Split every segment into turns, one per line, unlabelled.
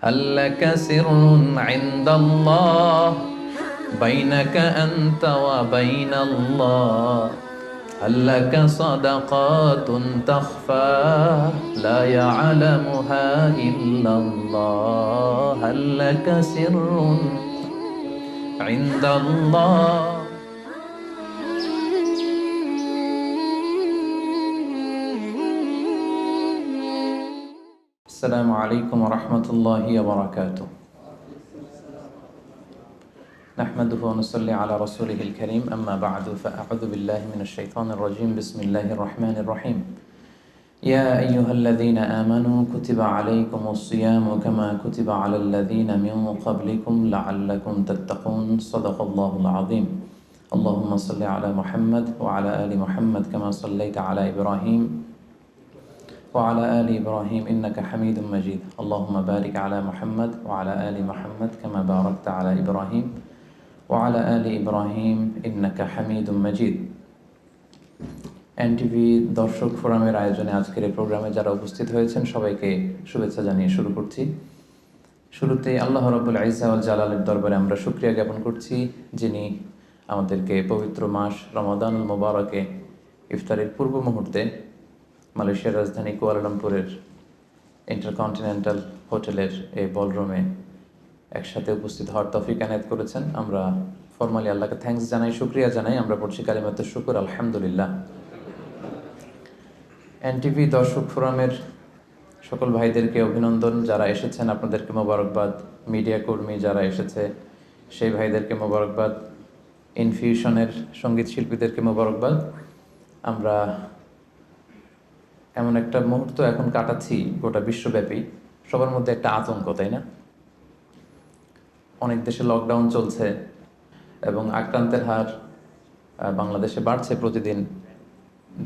هل لك سر عند الله بينك أنت وبين الله هل لك صدقات تخفى لا يعلمها إلا الله هل لك سر عند الله السلام عليكم ورحمة الله وبركاته نحمده ونصلي على رسوله الكريم أما بعد فأعوذ بالله من الشيطان الرجيم بسم الله الرحمن الرحيم يا أيها الذين آمنوا كتب عليكم الصيام كما كتب على الذين من قبلكم لعلكم تتقون صدق الله العظيم اللهم صل على محمد وعلى آل محمد كما صليت على إبراهيم وعلى آل إبراهيم إنك حميد مجيد اللهم بارك على محمد وعلى آل محمد كما باركت على إبراهيم وعلى آل إبراهيم إنك حميد مجيد NTV দর্শক ফোরামের আয়োজনে আজকের এই প্রোগ্রামে যারা উপস্থিত হয়েছেন সবাইকে শুভেচ্ছা জানিয়ে শুরু করছি। শুরুতে আল্লাহ রাব্বুল ইজ্জা ওয়াল জালালের দরবারে আমরা শুকরিয়া জ্ঞাপন করছি, যিনি আমাদেরকে পবিত্র মাস রমাদানুল মুবারকে ইফতারের পূর্ব মুহূর্তে মালয়েশিয়ার রাজধানী কুয়ালালামপুরের ইন্টারকন্টিনেন্টাল হোটেলের এই বলরুমে একসাথে উপস্থিত হওয়ার তৌফিক এনায়েত করেছেন। আমরা ফরমালি আল্লাহকে থ্যাঙ্কস জানাই, শুকরিয়া জানাই। আমরা পড়ছি কালিমাতুশ শুকর, আলহামদুলিল্লাহ। এনটিভি দর্শক ফোরামের সকল ভাইদেরকে অভিনন্দন, যারা এসেছেন আপনাদেরকে মোবারকবাদ। মিডিয়া কর্মী যারা এসেছে সেই ভাইদেরকে মোবারকবাদ। ইনফিউশনের সঙ্গীত শিল্পীদেরকে মোবারকবাদ। আমরা এমন একটা মুহূর্ত এখন কাটাচ্ছি গোটা বিশ্বব্যাপী, সবার মধ্যে একটা আতঙ্ক, তাই না? অনেক দেশে লকডাউন চলছে এবং আক্রান্তের হার বাংলাদেশে বাড়ছে প্রতিদিন।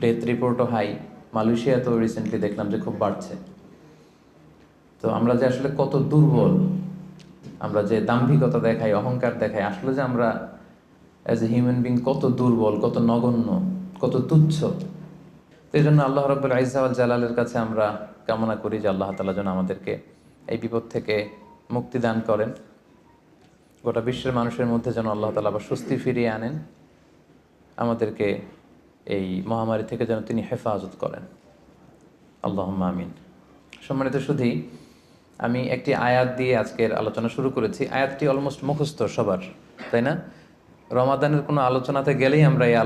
ডেথ রিপোর্টও হাই। মালয়েশিয়াতেও রিসেন্টলি দেখলাম যে খুব বাড়ছে। তো আমরা যে আসলে কত দুর্বল, আমরা যে দাম্ভিকতা দেখাই, অহংকার দেখাই, আসলে যে আমরা অ্যাজ এ হিউম্যান বিং কত দুর্বল, কত নগণ্য, কত তুচ্ছ। এই জন্য আল্লাহ রাব্বুল ইজ্জা ওয়াল জালালের কাছে আমরা কামনা করি যে আল্লাহ তাআলা যেন আমাদেরকে এই বিপদ থেকে মুক্তি দান করেন। গোটা বিশ্বের মানুষের মধ্যে যেন আল্লাহ তাআলা আবার স্বস্তি ফিরিয়ে আনেন, আমাদেরকে এই মহামারী থেকে যেন তিনি হেফাজত করেন। আল্লাহুম্মা আমিন। সম্মানিত সুধী, আমি একটি আয়াত দিয়ে আজকের আলোচনা শুরু করেছি। আয়াতটি অলমোস্ট মুখস্থ সবার, তাই না? রমাদানের কোনো আলোচনাতে গেলেই আমরা এই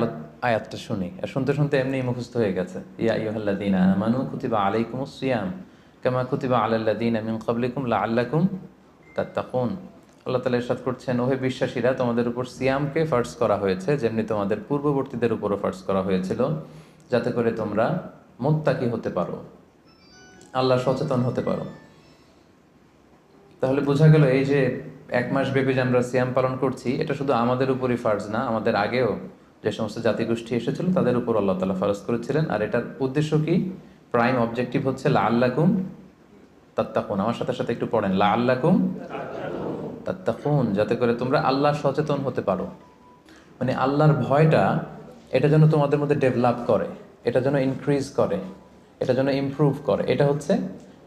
আয়াতটা শুনি, আর শুনতে শুনতে এমনি মুখস্থ হয়ে গেছে। ইয়া আইয়ুহাল্লাযীনা আমানু কুতিবা আলাইকুমুস সিয়াম কামা কুতিবা আলাল্লাযীনা মিন ক্বাবলিকুম লাআল্লাকুম তাত্তাকুন। আল্লাহ তাআলা ইরশাদ করছেন, ওহে বিশ্বাসীরা, তোমাদের উপর সিয়ামকে ফার্জ করা হয়েছে যেমনি তোমাদের পূর্ববর্তীদের উপরও ফার্জ করা হয়েছিল, যাতে করে তোমরা মুত্তাকি হতে পারো, আল্লাহ সচেতন হতে পারো। তাহলে বোঝা গেল এই যে এক মাস ব্যাপী যে আমরা সিয়াম পালন করছি, এটা শুধু আমাদের উপরই ফার্জ না, আমাদের আগেও যে সমস্ত জাতিগোষ্ঠী এসেছিল তাদের উপর আল্লাহ তাআলা ফারজ করেছিলেন। আর এটার উদ্দেশ্য কি? প্রাইম অবজেক্টিভ হচ্ছে লাআল্লাকুম তাত্তাকুন। আমার সাথে সাথে একটু পড়েন, লাআল্লাকুম তাত্তাকুন, যাতে করে তোমরা আল্লাহ সচেতন হতে পারো। মানে আল্লাহর ভয়টা, এটা যেন তোমাদের মধ্যে ডেভেলপ করে, এটা যেন ইনক্রিজ করে, এটা যেন ইমপ্রুভ করে। এটা হচ্ছে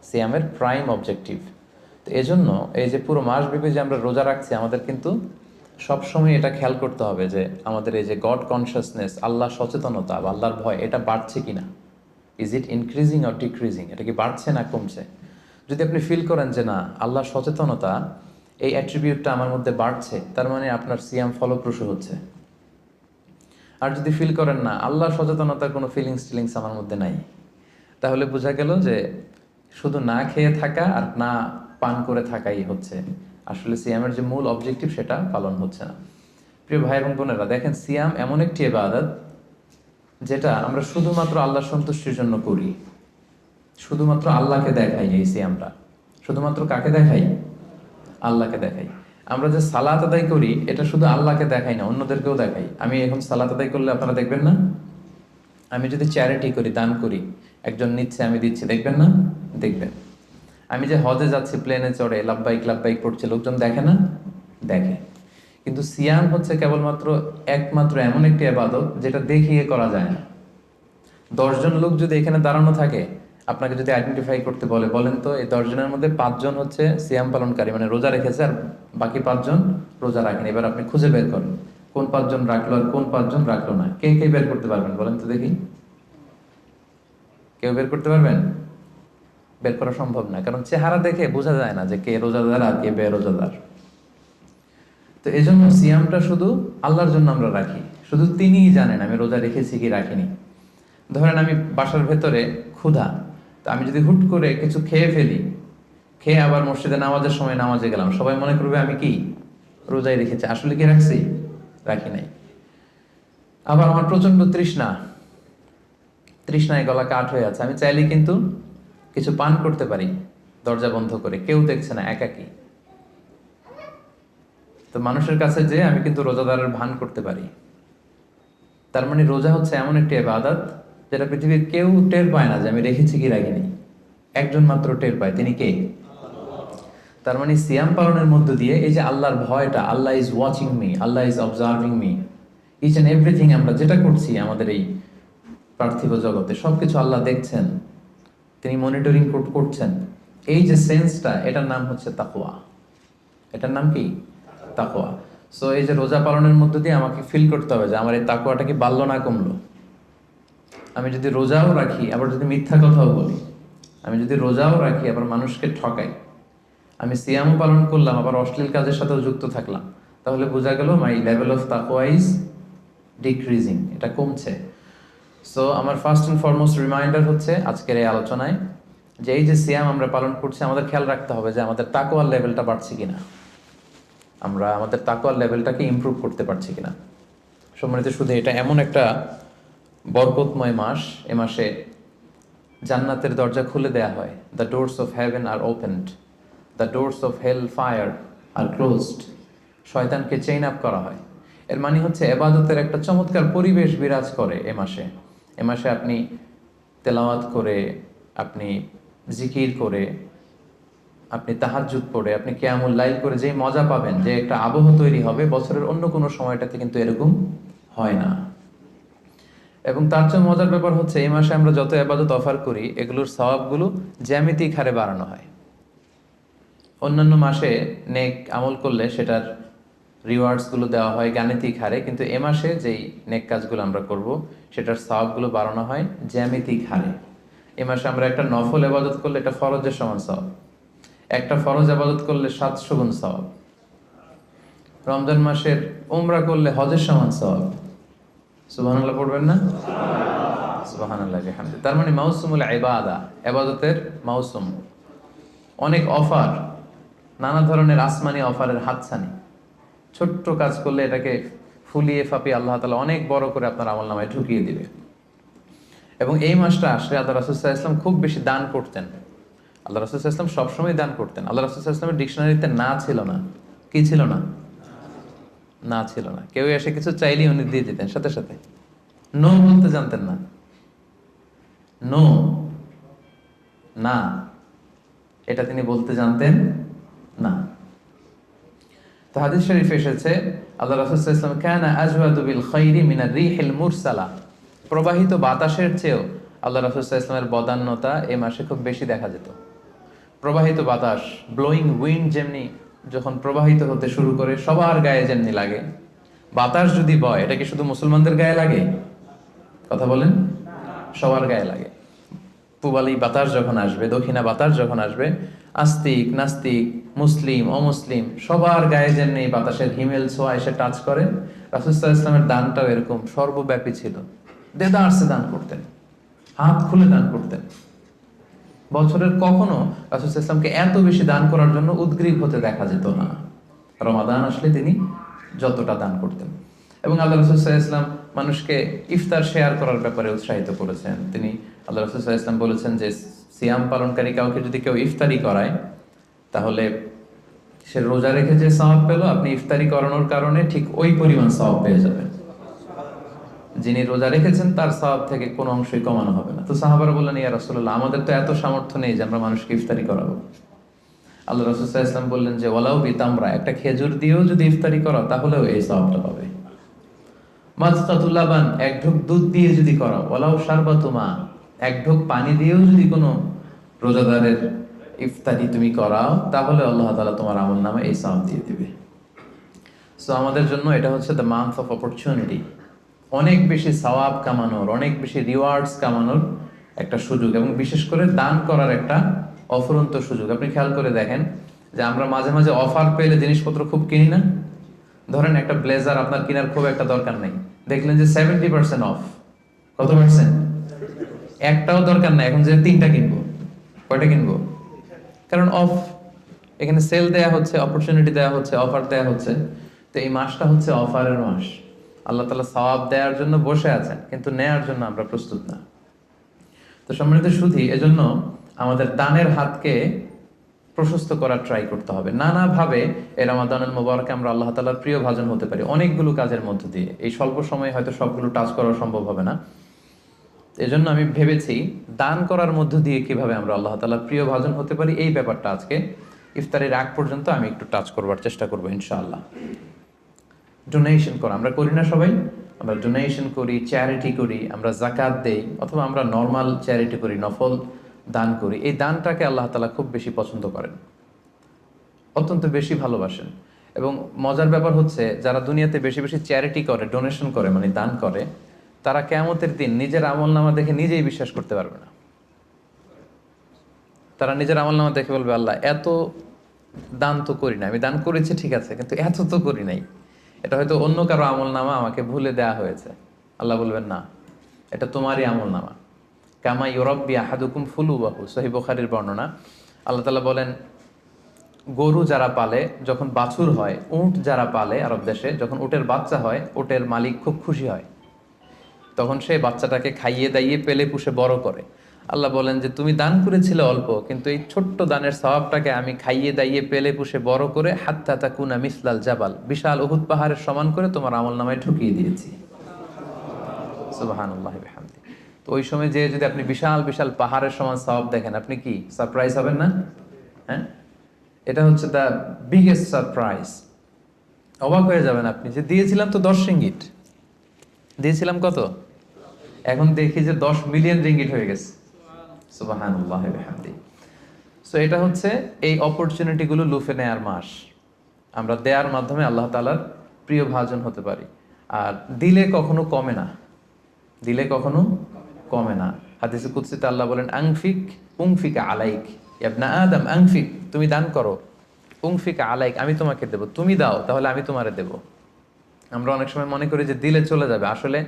সিয়ামের প্রাইম অবজেক্টিভ। তো এজন্য এই যে পুরো মাসব্যাপী যে আমরা রোজা রাখছি, আমাদের কিন্তু সবসময় এটা খেয়াল করতে হবে যে আমাদের এই যে গড কনসিয়াসনেস, আল্লাহ সচেতনতা বা আল্লাহর ভয়, এটা বাড়ছে কিনা। Is it increasing or decreasing? এটা কি বাড়ছে না কমছে? যদি আপনি ফিল করেন যে না, আল্লাহ সচেতনতা এই অ্যাট্রিবিউটটা আমার মধ্যে বাড়ছে, তার মানে আপনার সিয়াম ফলপ্রসূ হচ্ছে। আর যদি ফিল করেন না, আল্লাহ সচেতনতার কোনো ফিলিংস আমার মধ্যে নাই, তাহলে বোঝা গেল যে শুধু না খেয়ে থাকা আর না পান করে থাকাই হচ্ছে আসলে সিয়ামের যে মূল অবজেক্টিভ, সেটা পালন হচ্ছে না। প্রিয় ভাই এবং বোনেরা, দেখেন, সিয়াম এমন একটি ইবাদত যেটা আমরা শুধুমাত্র আল্লাহ সন্তুষ্টির জন্য করি, শুধুমাত্র আল্লাহকে দেখাই। এই সিয়ামটা শুধুমাত্র কাকে দেখাই? আল্লাহকে দেখাই। আমরা যে সালাত আদায় করি, এটা শুধু আল্লাহকে দেখাই না, অন্যদেরকেও দেখাই। আমি এখন সালাত আদায় করলে আপনারা দেখবেন না? আমি যদি চ্যারিটি করি, দান করি, একজন নিচ্ছে, আমি দিচ্ছি, দেখবেন না? দেখবেন। আমি যে হজে যাচ্ছি, প্লেনে চড়ে লাব্বাইক লাব্বাইক পড়ছে, লোকজন দেখে না? দেখে। কিন্তু সিয়াম হচ্ছে কেবলমাত্র একমাত্র এমন একটি ইবাদত যেটা দেখিয়ে করা যায় না। 10 জন লোক যদি এখানে দাঁড়ানো থাকে, আপনাকে যদি আইডেন্টিফাই করতে বলে, বলেন তো এই 10 জনের মধ্যে 5 জন হচ্ছে সিয়াম পালনকারী, মানে রোজা রেখেছে, আর বাকি 5 জন রোজা রাখেনি। এবার আপনি খুঁজে বের করেন কোন 5 জন রাখলো আর কোন 5 জন রাখলো না। কে কে বের করতে পারবেন বলেন তো দেখি? কেউ বের করতে পারবেন? বের করা সম্ভব না, কারণ চেহারা দেখে বোঝা যায় না যে কে রোজাদার আর কে বেরোজাদার। তো এই জন্য সিয়ামটা শুধু আল্লাহর জন্য আমরা রাখি, শুধু তিনিই জানেন আমি রোজা রেখেছি কি রাখিনি। ধরেন আমি বাসার ভেতরে ক্ষুধা, তো আমি যদি হুট করে কিছু খেয়ে ফেলি, খেয়ে আবার মসজিদে নামাজের সময় নামাজে গেলাম, সবাই মনে করবে আমি কি রোজাই রেখেছি, আসলে কি রাখছি? রাখি নাই। আবার আমার প্রচন্ড তৃষ্ণায় গলা কাঠ হয়ে আছে, আমি চাইলে কিন্তু কিছু পান করতে পারি দরজা বন্ধ করে, কেউ দেখছে না, একাকি। তো মানুষের কাছে যে আমি কিন্তু রোজাদারের ভান করতে পারি। তার মানে রোজা হচ্ছে এমন একটি ইবাদত যেটা পৃথিবীর কেউ টের পায় না যে আমি রেখেছি কি রাখিনি। একজন মাত্র টের পায়, তিনি কে? তার মানে সিয়াম পালনের মধ্য দিয়ে এই যে আল্লাহর ভয়টা, Allah is watching me, Allah is observing me, each and everything আমরা যেটা করছি আমাদের এই পার্থিব জগতে সবকিছু আল্লাহ দেখছেন, তিনি মনিটরিং করছেন, এই যে সেন্সটা, এটার নাম হচ্ছে তাকওয়া। এটার নাম কি? তাকওয়া। সো এই যে রোজা পালনের মধ্য দিয়ে আমাকে ফিল করতে হবে যে আমার এই তাকওয়াটা কি বাড়লো না কমলো। আমি যদি রোজাও রাখি আবার যদি মিথ্যা কথাও বলি, আমি যদি রোজাও রাখি আবার মানুষকে ঠকাই, আমি সিয়ামও পালন করলাম আবার অশ্লীল কাজের সাথেও যুক্ত থাকলাম, তাহলে বোঝা গেল মাই লেভেল অফ তাকওয়া ইজ ডিক্রিজিং, এটা কমছে। সো আমার ফার্স্ট অ্যান্ড ফরমোস্ট রিমাইন্ডার হচ্ছে আজকের এই আলোচনায় যে এই যে সিয়াম আমরা পালন করছি, আমাদের খেয়াল রাখতে হবে যে আমাদের তাকওয়ার লেভেলটা বাড়ছে কিনা, আমরা আমাদের তাকওয়ার লেভেলটাকে ইমপ্রুভ করতে পারছি কিনা। সম্মানিত শুধু এটা এমন একটা বরকতময় মাস, এ মাসে জান্নাতের দরজা খুলে দেয়া হয়, the doors of heaven are opened, the doors of hell fire are closed, শয়তানকে চেইন আপ করা হয়। এর মানে হচ্ছে এবাদতের একটা চমৎকার পরিবেশ বিরাজ করে এ মাসে। এ মাসে আপনি তেলাওয়াত করে, আপনি জিকির করে, আপনি তাহাজ্জুদ পড়ে, আপনি কিয়ামুল লাইল করে যে মজা পাবেন, যে একটা আবহ তৈরি হবে, বছরের অন্য কোনো সময়টাতে কিন্তু এরকম হয় না। এবং তার চেয়ে মজার ব্যাপার হচ্ছে এই মাসে আমরা যত ইবাদত অফার করি এগুলোর সওয়াবগুলো জ্যামিতিক হারে বাড়ানো হয়। অন্যান্য মাসে নেক আমল করলে সেটার রিওয়ার্ডসগুলো দেওয়া হয় গাণিতিক হারে, কিন্তু এ মাসে যেই নেক কাজগুলো আমরা করব সেটার সওয়াবগুলো বাড়ানো হয় জ্যামিতিক হারে। এ মাসে আমরা একটা নফল ইবাদত করলে এটা ফরজের সমান সওয়াব, একটা ফরজ ইবাদত করলে 700 গুণ সওয়াব, রমজান মাসের উমরা করলে হজের সমান সওয়াব। সুবহানাল্লাহ পড়বেন না? সুবহানাল্লাহ বিহামদিহি। তার মানে মাউসুমুল ইবাদা, ইবাদতের মাউসুম, অনেক অফার, নানা ধরনের আসমানি অফারের হাতছানি। ছোট্ট কাজ করলে এটাকে ফুলিয়ে ফাপিয়ে আল্লাহ তাআলা অনেক বড় করে আপনার আমলনামায় ঢুকিয়ে দিবে। এবং এই মাসটা আসলে আল্লাহ রাসূল সাল্লাল্লাহু আলাইহি ওয়াসাল্লাম খুব বেশি দান করতেন। আল্লাহ রাসূল সাল্লাল্লাহু আলাইহি ওয়াসাল্লাম সবসময় দান করতেন। আল্লাহ রাসূল সাল্লাল্লাহু আলাইহি ওয়াসাল্লামের ডিকশনারিতে না ছিল না, কি ছিল না? না ছিল না। কেউ এসে কিছু চাইলেই উনি দিয়ে দিতেন সাথে সাথে। নো বলতে জানতেন না, নো, না, এটা তিনি বলতে জানতেন না। তো হাদিস শরীফে এসেছে আল্লাহ রাসূল সাল্লাল্লাহু আলাইহি ওয়াসাল্লাম কানা আজওয়াদু বিল খাইরি মিনার রিহিল মুরসালা, প্রবাহিত বাতাসের চেয়েও আল্লাহ রাসূল সাল্লাল্লাহু আলাইহি ওয়াসাল্লামের বদান্যতা এই মাসে খুব বেশি দেখা যেত। প্রবাহিত বাতাস, ব্লোয়িং উইন্ড যেমনি যখন প্রবাহিত হতে শুরু করে সবার গায়ে যেমনি লাগে, বাতাস যদি বয় এটা কি শুধু মুসলমানদের গায়ে লাগে? কথা বলেন, সবার গায়ে লাগে। পূবালী বাতাস যখন আসবে, দক্ষিণা বাতাস যখন আসবে, আস্তিক নাস্তিক, মুসলিম অমুসলিম সবার গায়ে যেমনি বাতাসের হিমেল ছোঁয়া এসে টাচ করে, রাসূল সাল্লাল্লাহু আলাইহি ওয়াসাল্লামের দানটাও এরকম সর্বব্যাপী ছিল। দেদারসে দান করতেন, হাত খুলে দান করতেন। বছরের কখনো রাসূল সাল্লাল্লাহু আলাইহি ওয়াসাল্লামকে এত বেশি দান করার জন্য উদগ্রীব হতে দেখা যেত না। রমাদান আসলে তিনি যতটা দান করতেন। এবং আল্লাহ রাসূল সাল্লাল্লাহু আলাইহি ওয়াসাল্লাম মানুষকে ইফতার শেয়ার করার ব্যাপারে উৎসাহিত করেছেন। তিনি আল্লাহ রাসূল সাল্লাল্লাহু আলাইহি ওয়াসাল্লাম বলেছেন যে সিয়াম পালনকারী কাউকে যদি কেউ ইফতারি করায় তাহলে সে রোজা রেখে যে সওয়াব পেল, আপনি ইফতারি করানোর কারণে ঠিক ওই পরিমাণ সওয়াব পেয়ে যাবেন। যিনি রোজা রেখেছেন তার সওয়াব থেকে কোনো অংশই কমানো হবে না। তো সাহাবারা বললেন, ইয়া রাসূলুল্লাহ, আমাদের তো এত সামর্থ্য নেই যে আমরা মানুষকে ইফতারি করাবো। আল্লাহ রাসূল সাল্লাল্লাহু আলাইহি ওয়াসাল্লাম বললেন যে ওয়ালাউ বিতামরা, একটা খেজুর দিয়েও যদি ইফতারি করাও তাহলেও এই সওয়াবটা পাবে। মাযকাতুল লাবান, এক ঢোক দুধ দিয়ে যদি করাও, ওয়ালাউ শারবাতু মা, এক ঢোক পানি দিয়েও যদি কোনো রোজাদারের ইফতারি তুমি করাও, তাহলে আল্লাহ তাআলা তোমার আমল নামে এই সওয়াব দিয়ে দিবে। সো আমাদের জন্য এটা হচ্ছে দ্য মান্থ অফ অপরচুনিটি, অনেক বেশি সওয়াব কামানোর, অনেক বেশি রিওয়ার্ডস কামানোর একটা সুযোগ, এবং বিশেষ করে দান করার একটা অফুরন্ত সুযোগ। আপনি খেয়াল করে দেখেন যে আমরা মাঝে মাঝে অফার পেলে জিনিসপত্র খুব কিনি না। ধরেন একটা ব্লেজার আপনার কেনার খুব একটা দরকার নেই, দেখলেন যে 70% অফ। কত পার্সেন্ট? একটাও দরকার নাই, এখন যে 3টা কিনবো, কয়টা কিনবো? কারণ অফ, এখানে সেল দেয়া হচ্ছে, অপরচুনিটি দেয়া হচ্ছে, অফার দেয়া হচ্ছে। তো এই মাসটা হচ্ছে অফারের মাস। আল্লাহ তাআলা সওয়াব দেওয়ার জন্য বসে আছেন, কিন্তু নেয়ার জন্য আমরা প্রস্তুত না। তো সম্মানিত সুধী, এজন্য আমাদের দানের হাতকে প্রশস্ত করার ট্রাই করতে হবে। নানাভাবে এই রমাদানুল মুবারকে আমরা আল্লাহ তাআলার প্রিয় ভাজন হতে পারি অনেকগুলো কাজের মধ্য দিয়ে। এই স্বল্প সময়ে হয়তো সবগুলো টাচ করা সম্ভব হবে না, এজন্য আমি ভেবেছি দান করার মধ্য দিয়ে কিভাবে আমরা আল্লাহ তাআলার প্রিয় ভাজন হতে পারি, এই ব্যাপারটা আজকে ইফতারের আগ পর্যন্ত আমি একটু টাচ করবার চেষ্টা করবো ইনশাআল্লাহ। ডোনেশন করা আমরা করি না সবাই? আমরা ডোনেশন করি, চ্যারিটি করি, আমরা যাকাত দেই, অথবা আমরা নর্মাল চ্যারিটি করি, নফল দান করি। এই দানটাকে আল্লাহ তাআলা খুব বেশি পছন্দ করেন, অত্যন্ত বেশি ভালোবাসেন। এবং মজার ব্যাপার হচ্ছে, যারা দুনিয়াতে বেশি বেশি চ্যারিটি করে, ডোনেশন করে, মানে দান করে, তারা কিয়ামতের দিন নিজের আমলনামা দেখে নিজেই বিশ্বাস করতে পারবে না। তারা নিজের আমলনামা দেখে বলবে, আল্লাহ এত দান তো করি না, আমি দান করেছি ঠিক আছে, কিন্তু এত তো করি নাই, এটা হয়তো অন্য কারো আমলনামা, আমাকে ভুলে দেয়া হয়েছে। আল্লাহ বলবেন, না, এটা তোমারই আমলনামা। কামা ইউরাব্বি আহাদুকুম ফুলুবাহু, সহিহ বুখারীর বর্ণনা। আল্লাহ তাআলা বলেন, গরু যারা পালে, যখন বাছুর হয়, উট যারা পালে আরব দেশে, যখন উটের বাচ্চা হয়, উটের মালিক খুব খুশি হয়, তখন সে বাচ্চাটাকে খাইয়ে দাইয়ে পেলে পুষে বড় করে। আল্লাহ বলেন যে তুমি দান করেছিলে অল্প, কিন্তু এই ছোট্ট দানের সওয়াবটাকে আমি খাইয়ে দাইয়ে পেলে পুষে বড় করে হাত্তা তাকুনা মিসলাল জাবাল, বিশাল উহুদ পাহাড়ের সমান করে তোমার আমলনামায় ঢুকিয়ে দিয়েছি। সুবহানাল্লাহি ওয়া বিহামদিহি। তো ওই সময় যে যদি আপনি বিশাল বিশাল পাহাড়ের সমান সওয়াব দেখেন, আপনি কি সারপ্রাইজ হবেন না? হ্যাঁ, এটা হচ্ছে দ্য বিগেস্ট সারপ্রাইজ। অবাক হয়ে যাবেন আপনি, যে দিয়েছিলাম তো 10 রিঙ্গিট, দিয়েছিলাম কত, এখন দেখি যে 10 মিলিয়ন রিঙ্গিট হয়ে গেছে। সুবহানাল্লাহি ওয়া বিহামদিহি। সো এটা হচ্ছে এই অপরচুনিটিগুলো লুফে নেয়ার মাস। আমরা দেয়ার মাধ্যমে আল্লাহ তাআলার প্রিয় ভাজন হতে পারি। আর দিলে কখনো কমে না, দিলে কখনো কমে না। হাদিসে কুদসিতে আল্লাহ বলেন, আনফিক উনফিক আলাইক, ইবনা আদম আনফিক, তুমি দান করো, উনফিক আলাইক, আমি তোমাকে দেব, তুমি দাও তাহলে আমি তোমারে দেব। আমরা অনেক সময় মনে করি যে দিলে চলে যাবে, আসলে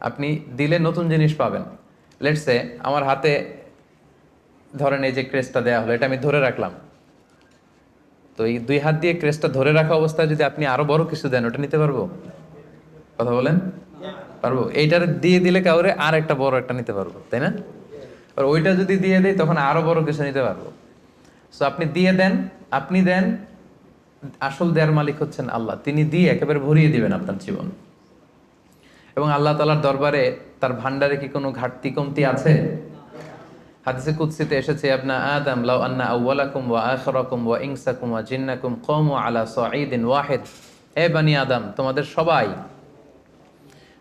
আপনি দিলে নতুন জিনিস পাবেন। লেটস সে আমার হাতে ধরেন এই যে ক্রেস্টটা দেয়া হলো, এটা আমি ধরে রাখলাম, তো এই 2 হাত দিয়ে ক্রেস্টটা ধরে রাখা অবস্থায় যদি আপনি আরো বড় কিছু দেন, ওটা নিতে পারবো? কথা বলেন, পারবো? এইটার দিয়ে দিলে কাউরে আর একটা বড় একটা নিতে পারবো, তাই না? আর ওইটা যদি দিয়ে দেয়, তখন আরো বড় কিছু নিতে পারবো। সো আপনি দিয়ে দেন, আপনি দেন, আসল দেয়ার মালিক হচ্ছেন আল্লাহ। তিনি দিয়ে একেবারে ভরিয়ে দিবেন আপনার জীবন। এবং আল্লাহ তাআলার দরবারে তার ভান্ডারে কি কোনো ঘাটতি কমতি আছে? হাদিসে কুদসিতে এসেছে, আবনা আদম লাউ আন্না আউওয়ালাকুম ওয়া আখিরাকুম ওয়া ইনসাকুম ওয়া জিন্নাকুম কামু আলা সাঈদিন ওয়াহিদ, হে বনি আদম, তোমাদের সবাই,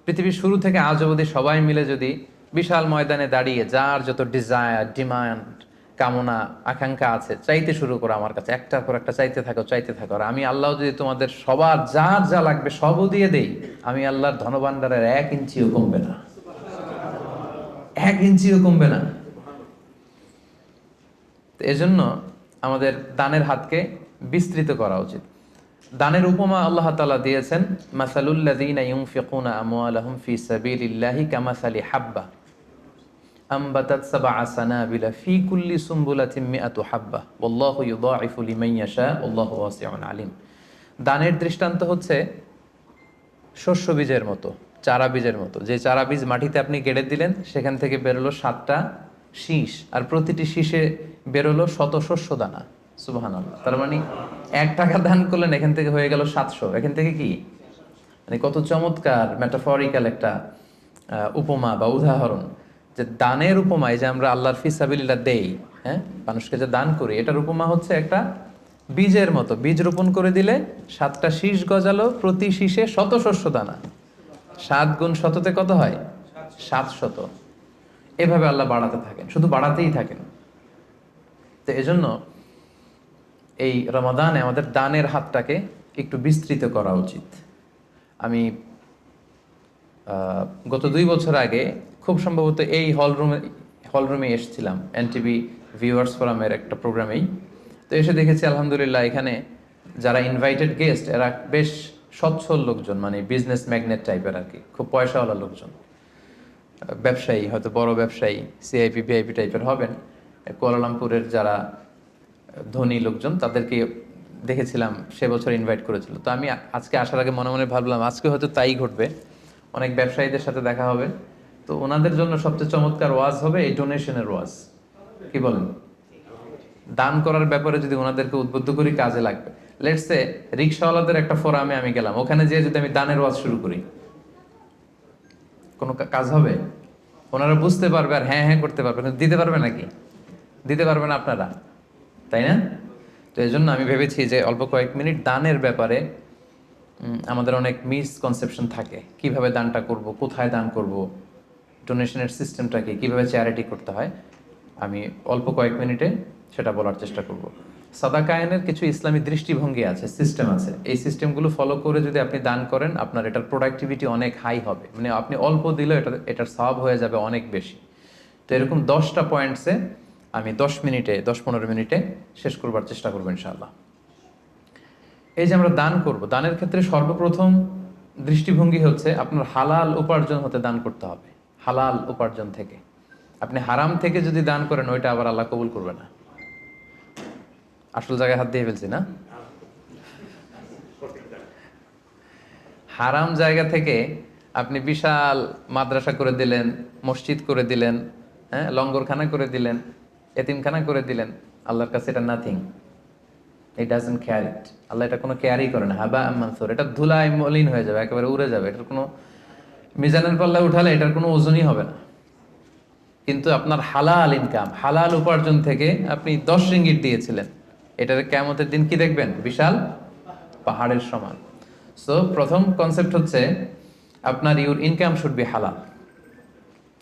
পৃথিবীর শুরু থেকে আজ অবধি সবাই মিলে যদি বিশাল ময়দানে দাঁড়িয়ে যার যত ডিজায়ার, ডিমান্ড, কামনা, আকাঙ্ক্ষা আছে, চাইতে শুরু করো আমার কাছে, একটার পর একটা চাইতে থাকো, চাইতে থাকো। আর আমি আল্লাহ যদি তোমাদের সবার যার যা লাগবে সবও দিয়ে দেই, আমি আল্লাহর ধনভাণ্ডারের 1 ইঞ্চিও কমবে না, 1 ইঞ্চিও কমবে না। তো এজন্য আমাদের দানের হাতকে বিস্তৃত করা উচিত। দানের উপমা আল্লাহ তাআলা দিয়েছেন, মাসালুল্লাযীনা ইউনফিকুনা আমওয়ালাহুম ফি সাবিলিল্লাহি কামাসালি হাব্বা আমবাতাত সাবআ সানাবিলা ফি কুল্লি সুমবুলাতিন মিআতু হাব্বা ওয়াল্লাহু ইউদাঈফু লিমান ইয়াশা ওয়াল্লাহু ওয়াসিউন আলিম। দানের দৃষ্টান্ত হচ্ছে শস্য বীজের মতো, চারা বীজের মতো। যে চারা বীজ মাটিতে আপনি গেড়ে দিলেন, সেখান থেকে বেরোলো 7টা শীষ, আর প্রতিটি শীষে বেরোলো শত শস্য দানা। সুবহানাল্লাহ। তার মানে 1 টাকা দান করলেন, এখান থেকে হয়ে গেল 700। এখান থেকে কি, মানে কত চমৎকার মেটাফরিক্যাল একটা উপমা বা উদাহরণ, যে দানের উপমা, এই যে আমরা আল্লাহর ফি সাবিলিল্লাহ দেই, হ্যাঁ, মানুষকে যে দান করি, এটার উপমা হচ্ছে একটা বীজের মতো। বীজ রোপণ করে দিলে 7টা শীষ গজালো, প্রতি শীষে শত শস্য দানা। 7 গুণ শততে কত হয়? 700। এভাবে আল্লাহ বাড়াতে থাকেন, শুধু বাড়াতেই থাকেন। তো এজন্য এই রমাদানে আমাদের দানের হাতটাকে একটু বিস্তৃত করা উচিত। আমি গত 2 বছর আগে খুব সম্ভবত এই হলরুমে এসেছিলাম এনটিভি ভিউয়ার্স ফোরামের একটা প্রোগ্রামেই। তো এসে দেখেছি আলহামদুলিল্লাহ এখানে যারা ইনভাইটেড গেস্ট এরা বেশ সচ্ছল লোকজন, মানে বিজনেস ম্যাগনেট টাইপের আর কি, খুব পয়সাওয়ালা লোকজন, ব্যবসায়ী, হয়তো বড় ব্যবসায়ী, সিআইপি ভিআইপি টাইপের হবেন। কুয়ালালামপুরের যারা ধনী লোকজন তাদেরকে দেখেছিলাম সে বছর ইনভাইট করেছিল। তো আমি আজকে আসার আগে মনে মনে ভাবলাম আজকে হয়তো তাই ঘটবে, অনেক ব্যবসায়ীদের সাথে দেখা হবে। তো ওনাদের জন্য সবচেয়ে চমৎকার ওয়াজ হবে এই ডোনেশনের ওয়াজ। কি বলেন? দান করার ব্যাপারে যদি ওনাদেরকে উদ্বুদ্ধ করি কাজে লাগবে। লেটস সে রিক্সাওয়ালাদের একটা ফোরামে আমি গেলাম, ওখানে যেয়ে যদি আমি দানের ওয়াজ শুরু করি, কোনো কাজ হবে? ওনারা বুঝতে পারবে আর হ্যাঁ হ্যাঁ করতে পারবে, কিন্তু দিতে পারবে নাকি? দিতে পারবেন আপনারা, তাই না? তো এই জন্য আমি ভেবেছি যে অল্প কয়েক মিনিট দানের ব্যাপারে আমাদের অনেক মিসকনসেপশন থাকে। কিভাবে দানটা করব, কোথায় দান করব, ডোনেশনের সিস্টেমটা কি, কীভাবে চ্যারিটি করতে হয়, আমি অল্প কয়েক মিনিটে সেটা বলার চেষ্টা করব। সাদাকায়নের কিছু ইসলামী দৃষ্টিভঙ্গি আছে, সিস্টেম আছে। এই সিস্টেমগুলো ফলো করে যদি আপনি দান করেন আপনার এটার প্রোডাক্টিভিটি অনেক হাই হবে, মানে আপনি অল্প দিলেও এটার সওয়াব হয়ে যাবে অনেক বেশি। তো এরকম 10টা পয়েন্টসে আমি 10-15 মিনিটে শেষ করবার চেষ্টা করবো ইনশাআল্লাহ। এই যে আমরা দান করব, দানের ক্ষেত্রে সর্বপ্রথম দৃষ্টিভঙ্গি হচ্ছে আপনার হালাল উপার্জন হতে দান করতে হবে। হালাল উপার্জন থেকে। আপনি হারাম থেকে যদি দান করেন ওইটা আবার আল্লাহ কবুল করবে না। আসল জায়গায় হাত দিয়ে ফেলছি না? হারাম জায়গা থেকে আপনি বিশাল মাদ্রাসা করে দিলেন, মসজিদ করে দিলেন, হ্যাঁ, লঙ্গরখানা করে দিলেন, এতিমখানা করে দিলেন, আল্লাহর কাছে এটা নাথিং। ইট ডাজন্ট কেয়ার ইট। আল্লাহ এটা কোনো কেয়ারই করে না। হাবা মানসুর, এটা ধুলায় মলিন হয়ে যাবে, একেবারে উড়ে যাবে। এটার কোনো মিজানের পাল্লায় উঠালে এটার কোনো ওজনই হবে না। কিন্তু আপনার হালাল ইনকাম, হালাল উপার্জন থেকে আপনি 10 রিঙ্গিট দিয়েছিলেন, এটার কিয়ামতের দিন কি দেখবেন? বিশাল পাহাড়ের সমান। সো প্রথম কনসেপ্ট হচ্ছে আপনার ইউর ইনকাম শুড বি হালাল।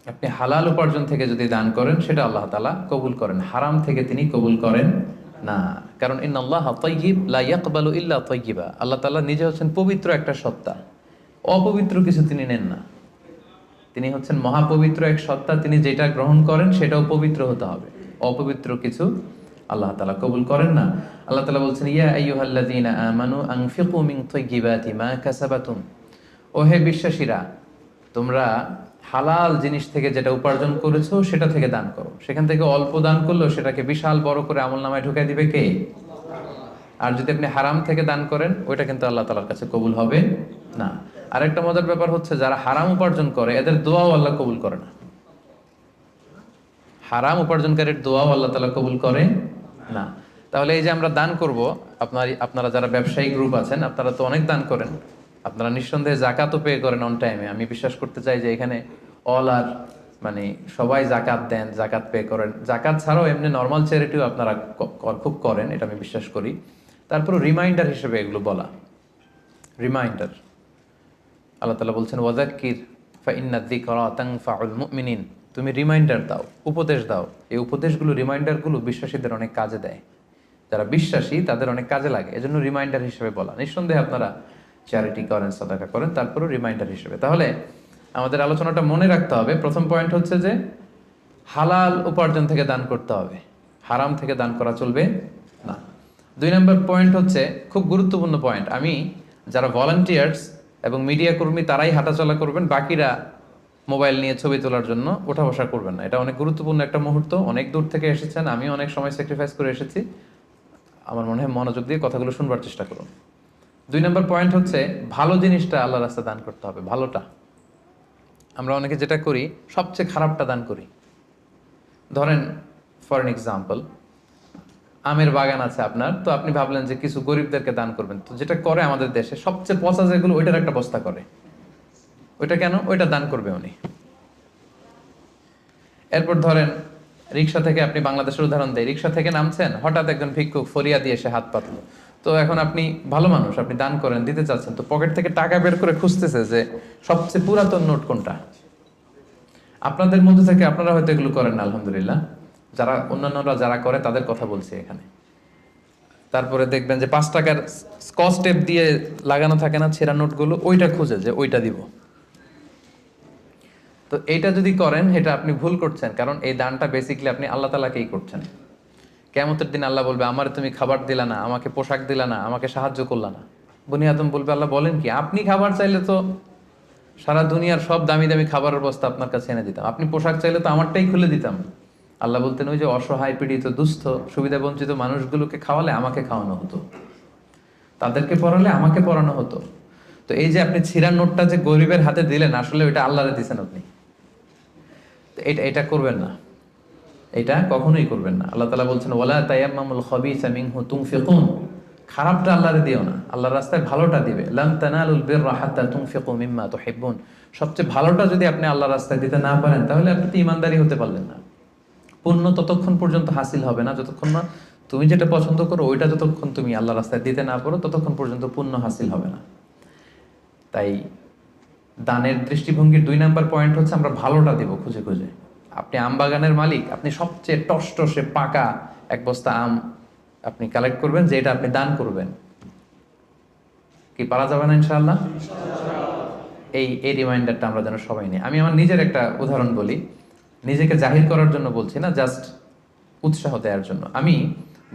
আপনি হালাল উপার্জন থেকে যদি দান করেন সেটা আল্লাহ তাআলা কবুল করেন, হারাম থেকে তিনি কবুল করেন না। কারণ ইন্নাল্লাহা তাইয়্যিব লা ইয়াকবালু ইল্লা তাইয়্যিবা। আল্লাহ তাআলা নিজে হচ্ছেন পবিত্র একটা সত্তা, অপবিত্র কিছু তিনি নেন না। তিনি হচ্ছেন মহাপবিত্র এক সত্তা, তিনি যেটা গ্রহণ করেন সেটাও পবিত্র হতে হবে। অপবিত্র কিছু আল্লাহ তাআলা কবুল করেন না। আল্লাহ তাআলা বলছেন ইয়া আইয়ুহাল্লাযীনা আমানু আনফিকু মিন তাইয়্যিবাতি মা কাসাবাতুম। ও হে বিশ্বাসীরা, তোমরা হালাল জিনিস থেকে যেটা উপার্জন করেছো সেটা থেকে দান করো। সেখান থেকে অল্প দান করলেও সেটাকে বিশাল বড় করে আমলনামায় ঢুকাই দিবে কে? আর যদি আপনি হারাম থেকে দান করেন ওইটা কিন্তু আল্লাহ তাআলার কাছে কবুল হবে না। আরেকটা মজার ব্যাপার হচ্ছে যারা হারাম উপার্জন করে এদের দোয়াও আল্লাহ কবুল করে না। হারাম উপার্জনকারীর দোয়াও আল্লাহ তাআলা কবুল করে না। তাহলে এই যে আমরা দান করব, আপনারা যারা ব্যবসায়ী গ্রুপ আছেন আপনারা তো অনেক দান করেন, আপনারা নিঃসন্দেহে জাকাতও পে করেন অন টাইমে। আমি বিশ্বাস করতে চাই যে এখানে অল আর মানে সবাই জাকাত দেন, জাকাত পে করেন। জাকাত ছাড়াও এমনি নর্মাল চ্যারিটিও আপনারা খুব করেন, এটা আমি বিশ্বাস করি। তারপরে রিমাইন্ডার হিসেবে এগুলো বলা, রিমাইন্ডার। আল্লাহ তাআলা বলছেন ওয়াযাক্কির ফাইন্না যিকরা তানফাউল মুমিনিন। তুমি রিমাইন্ডার দাও, উপদেশ দাও। এই উপদেশগুলো, রিমাইন্ডারগুলো বিশ্বাসীদের অনেক কাজে দেয়। যারা বিশ্বাসী তাদের অনেক কাজে লাগে, এজন্য রিমাইন্ডার হিসেবে বলা। নিঃসন্দেহে আপনারা চ্যারিটি করেন, সাদাকা করেন, তারপরেও রিমাইন্ডার হিসেবে। তাহলে আমাদের আলোচনাটা মনে রাখতে হবে, প্রথম পয়েন্ট হচ্ছে যে হালাল উপার্জন থেকে দান করতে হবে, হারাম থেকে দান করা চলবে না। 2 নম্বর পয়েন্ট হচ্ছে খুব গুরুত্বপূর্ণ পয়েন্ট, আমি যারা ভলান্টিয়ার্স এবং মিডিয়া কর্মী তারাই হাঁটাচলা করবেন, বাকিরা মোবাইল নিয়ে ছবি তোলার জন্য ওঠা বসা করবেন না। এটা অনেক গুরুত্বপূর্ণ একটা মুহূর্ত, অনেক দূর থেকে এসেছেন, আমি অনেক সময় স্যাক্রিফাইস করে এসেছি। আমার মনে হয় মনোযোগ দিয়ে কথাগুলো শুনবার চেষ্টা করুন। 2 নম্বর পয়েন্ট হচ্ছে ভালো জিনিসটা আল্লাহ রাস্তায় দান করতে হবে, ভালোটা। আমরা অনেকে যেটা করি সবচেয়ে খারাপটা দান করি। ধরেন ফর এন এক্সাম্পল, আমের বাগান আছে আপনার, তো আপনি ভাবলেন যে কিছু গরিবদেরকে দান করবেন। তো যেটা করে আমাদের দেশে সবচেয়ে পচা যেগুলো ওইটার একটা বস্তা করে, ওইটা কেন? ওইটা দান করবে উনি। এরপর ধরেন রিক্সা থেকে, আপনি বাংলাদেশের উদাহরণ দেয়, রিক্সা থেকে নামছেন, হঠাৎ একজন ভিক্ষুক ফরিয়া দিয়ে এসে হাত পাতলো। তো এখন আপনি ভালো মানুষ, আপনি দান করেন, দিতে চাচ্ছেন, তো পকেট থেকে টাকা বের করে খুঁজতেছে যে সবচেয়ে পুরাতন নোট কোনটা। আপনাদের মধ্যে থেকে আপনারা হয়তো এগুলো করেন না, আলহামদুলিল্লাহ। যারা অন্যান্যরা যারা করে তাদের কথা বলছি এখানে। তারপরে দেখবেন যে 5 টাকার স্কচ টেপ দিয়ে লাগানো থাকে না ছেঁড়া নোটগুলো, ওইটা খুঁজে যে ওইটা দিব। তো এইটা যদি করেন এটা আপনি ভুল করছেন, কারণ এই দানটা বেসিক্যালি আপনি আল্লাহ তাআলাকেই করছেন। কিয়ামতের দিন আল্লাহ বলবে, আমার তুমি খাবার দিলা না, আমাকে পোশাক দিলা না, আমাকে সাহায্য করলা না। বনি আদম বলবে, আল্লাহ বলেন কি, আপনি খাবার চাইলে তো সারা দুনিয়ার সব দামি দামি খাবারের বস্তা আপনার কাছে এনে দিতাম, আপনি পোশাক চাইলে তো আমারটাই খুলে দিতাম। আল্লাহ বলতেন, ওই যে অসহায় পীড়িত দুস্থ সুবিধা বঞ্চিত মানুষগুলোকে খাওয়ালে আমাকে খাওয়ানো হতো, তাদেরকে পড়ালে আমাকে পড়ানো হতো। তো এই যে আপনি ছিঁড়া নোটটা যে গরিবের হাতে দিলেন, আসলে ওইটা আল্লাহরে দিছেন আপনি। তো এটা এটা করবেন না, এটা কখনোই করবেন না। আল্লাহ তাআলা বলছেন, ওয়ালা তায়াম্মামুল খাবিসা মিনহু তুনফিকুন, খারাপটা আল্লাহরে দিও না, আল্লাহর রাস্তায় ভালোটা দিবে। লান তানালুল বিররা হাত্তা তুনফিকু মিম্মা তুহিব্বুন, সবচেয়ে ভালোটা যদি আপনি আল্লাহর রাস্তায় দিতে না পারেন, তাহলে আপনি তো ঈমানদারি হতে পারলেন না। পুণ্য ততক্ষণ পর্যন্ত হাসিল হবে না যতক্ষণ না তুমি যেটা পছন্দ করো ওইটা যতক্ষণ তুমি আল্লাহর রাস্তায় দিতে না পারো, ততক্ষণ পর্যন্ত পুণ্য হাসিল হবে না। তাই দানের দৃষ্টিভঙ্গির 2 নাম্বার পয়েন্ট হচ্ছে আমরা ভালোটা দিব খুঁজে খুঁজে। আপনি আম বাগানের মালিক, আপনি সবচেয়ে টসটসে পাকা এক বস্তা আম আপনি কালেক্ট করবেন, যে এটা আপনি দান করবেন। কি পারা যাবে না ইনশাআল্লাহ? এই এই রিমাইন্ডারটা আমরা যেন সবাই নিই। আমি আমার নিজের একটা উদাহরণ বলি, নিজেকে জাহির করার জন্য বলছি না, জাস্ট উৎসাহ দেওয়ার জন্য। আমি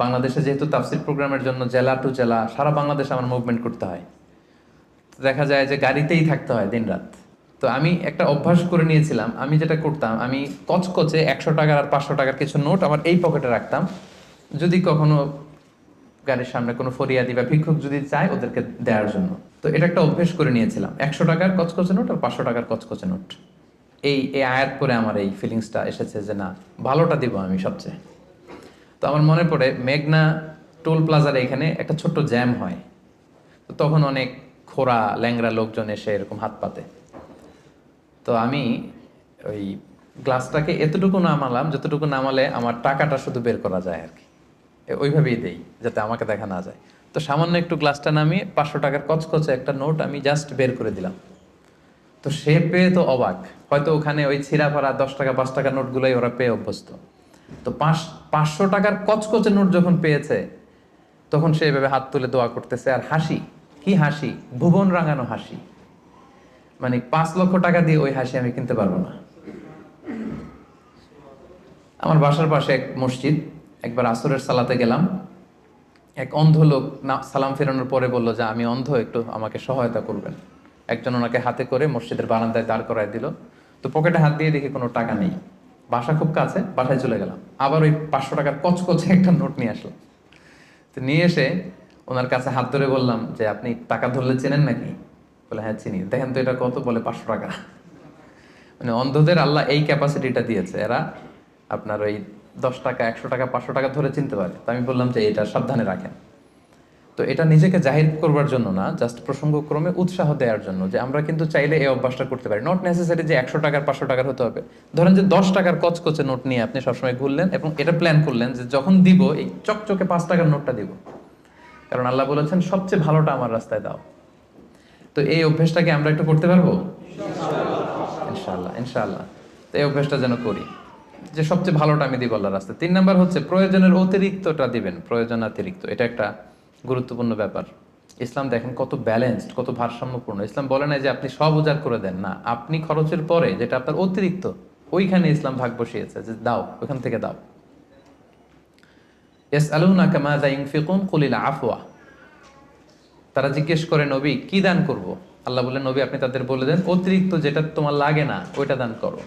বাংলাদেশে যেহেতু তাফসির প্রোগ্রামের জন্য জেলা টু জেলা সারা বাংলাদেশে আমার মুভমেন্ট করতে হয়, দেখা যায় যে গাড়িতেই থাকতে হয় দিনরাত। তো আমি একটা অভ্যাস করে নিয়েছিলাম, আমি যেটা করতাম, আমি কচকচে 100 টাকার আর 500 টাকার কিছু নোট আমার এই পকেটে রাখতাম। যদি কখনো গাড়ির সামনে কোনো ফরিয়াদি বা ভিক্ষুক যদি চায় ওদেরকে দেওয়ার জন্য, তো এটা একটা অভ্যেস করে নিয়েছিলাম, 100 টাকার কচকচে নোট আর 500 টাকার কচকচে নোট। এই এই আয়াত করে আমার এই ফিলিংসটা এসেছে যে না, ভালোটা দিব আমি সবচেয়ে। তো আমার মনে পড়ে মেঘনা টোল প্লাজার এখানে একটা ছোট্ট জ্যাম হয়, তো তখন অনেক খোড়া ল্যাংরা লোকজন এসে এরকম হাত পাতে। তো আমি ওই গ্লাসটাকে এতটুকু নামালাম যতটুকু নামালে আমার টাকাটা শুধু বের করা যায় আর কি, ওইভাবেই দেই যাতে আমাকে দেখা না যায়। তো সামান্য একটু গ্লাসটা নামিয়ে 500 টাকার কচকচে একটা নোট আমি জাস্ট বের করে দিলাম। তো সে পেয়ে তো অবাক, হয়তো ওখানে ওই ছিঁড়া ফাড়া 10 টাকা 5 টাকার নোটগুলোই ওরা পেয়ে অভ্যস্ত। তো 500 টাকার কচকচে নোট যখন পেয়েছে, তখন সে এভাবে হাত তুলে দোয়া করতেছে আর হাসি, কি হাসি, ভুবন রাঙানো হাসি। মানে 5 লক্ষ টাকা দিয়ে ওই হাসি আমি কিনতে পারবো না। আমার বাসার পাশে এক মসজিদ, একবার আসরের সালাতে গেলাম, এক অন্ধ লোক সালাম ফেরানোর পরে বললো যে আমি অন্ধ, একটু আমাকে সহায়তা করবেন। একজন ওনাকে হাতে করে মসজিদের বারান্দায় দাঁড় করায় দিল। তো পকেটে হাত দিয়ে দেখি কোনো টাকা নেই, বাসা খুব কাছে, বাসায় চলে গেলাম, আবার ওই 500 টাকার কচকচে একটা নোট নিয়ে আসলাম। তো নিয়ে এসে ওনার কাছে হাত ধরে বললাম যে আপনি টাকা ধরলে চেনেন নাকি? বলে হ্যাঁ চিনি। দেখেন তো এটা কত? বলে 500 টাকা। মানে অন্ধদের আল্লাহ এই ক্যাপাসিটিটা দিয়েছে, এরা আপনার ওই 10 টাকা 100 টাকা 500 টাকা ধরে চিনতে পারে। তো আমি বললাম যে এটা সাবধানে রাখেন। তো এটা নিজেকে জাহির করবার জন্য না, জাস্ট প্রসঙ্গক্রমে উৎসাহ দেওয়ার জন্য, যে আমরা কিন্তু চাইলে এই অভ্যাসটা করতে পারি। নট নেসেসারি যে 100 টাকার 500 টাকার হতে হবে। ধরেন যে 10 টাকার কচকচে নোট নিয়ে আপনি সবসময় ঘুরলেন এবং এটা প্ল্যান করলেন যে যখন দিব এই চকচকে 5 টাকার নোটটা দিব, কারণ আল্লাহ বলেছেন সবচেয়ে ভালোটা আমার রাস্তায় দাও। তো এই অভ্যেসটাকে আমরা একটু করতে পারবো ইনশাআল্লাহ, ইনশাআল্লাহ। তো এই অভ্যেসটা যেন করি যে সবচেয়ে ভালোটা আমি দিব আল্লাহর রাস্তায়। 3 নাম্বার হচ্ছে প্রয়োজনের অতিরিক্তটা দিবেন, প্রয়োজন অতিরিক্ত, এটা একটা গুরুত্বপূর্ণ ব্যাপার। ইসলাম দেখেন কত ব্যালেন্সড, কত ভারসাম্যপূর্ণ। ইসলাম বলে না যে আপনি সব উজাড় করে দেন, না, আপনি খরচের পরে যেটা আপনার অতিরিক্ত ওইখানে ইসলাম ভাগ বসিয়েছে যে দাও, ওইখান থেকে দাও। ইয়াসআলুনাকা মাযা ইউনফিকুন কুলিল আফওয়া, তারা জিজ্ঞেস করে নবী কি দান করব? আল্লাহ বলেন নবী আপনি তাদের বলে দেন অতিরিক্ত যেটা তোমার লাগে না ওইটা দান করো।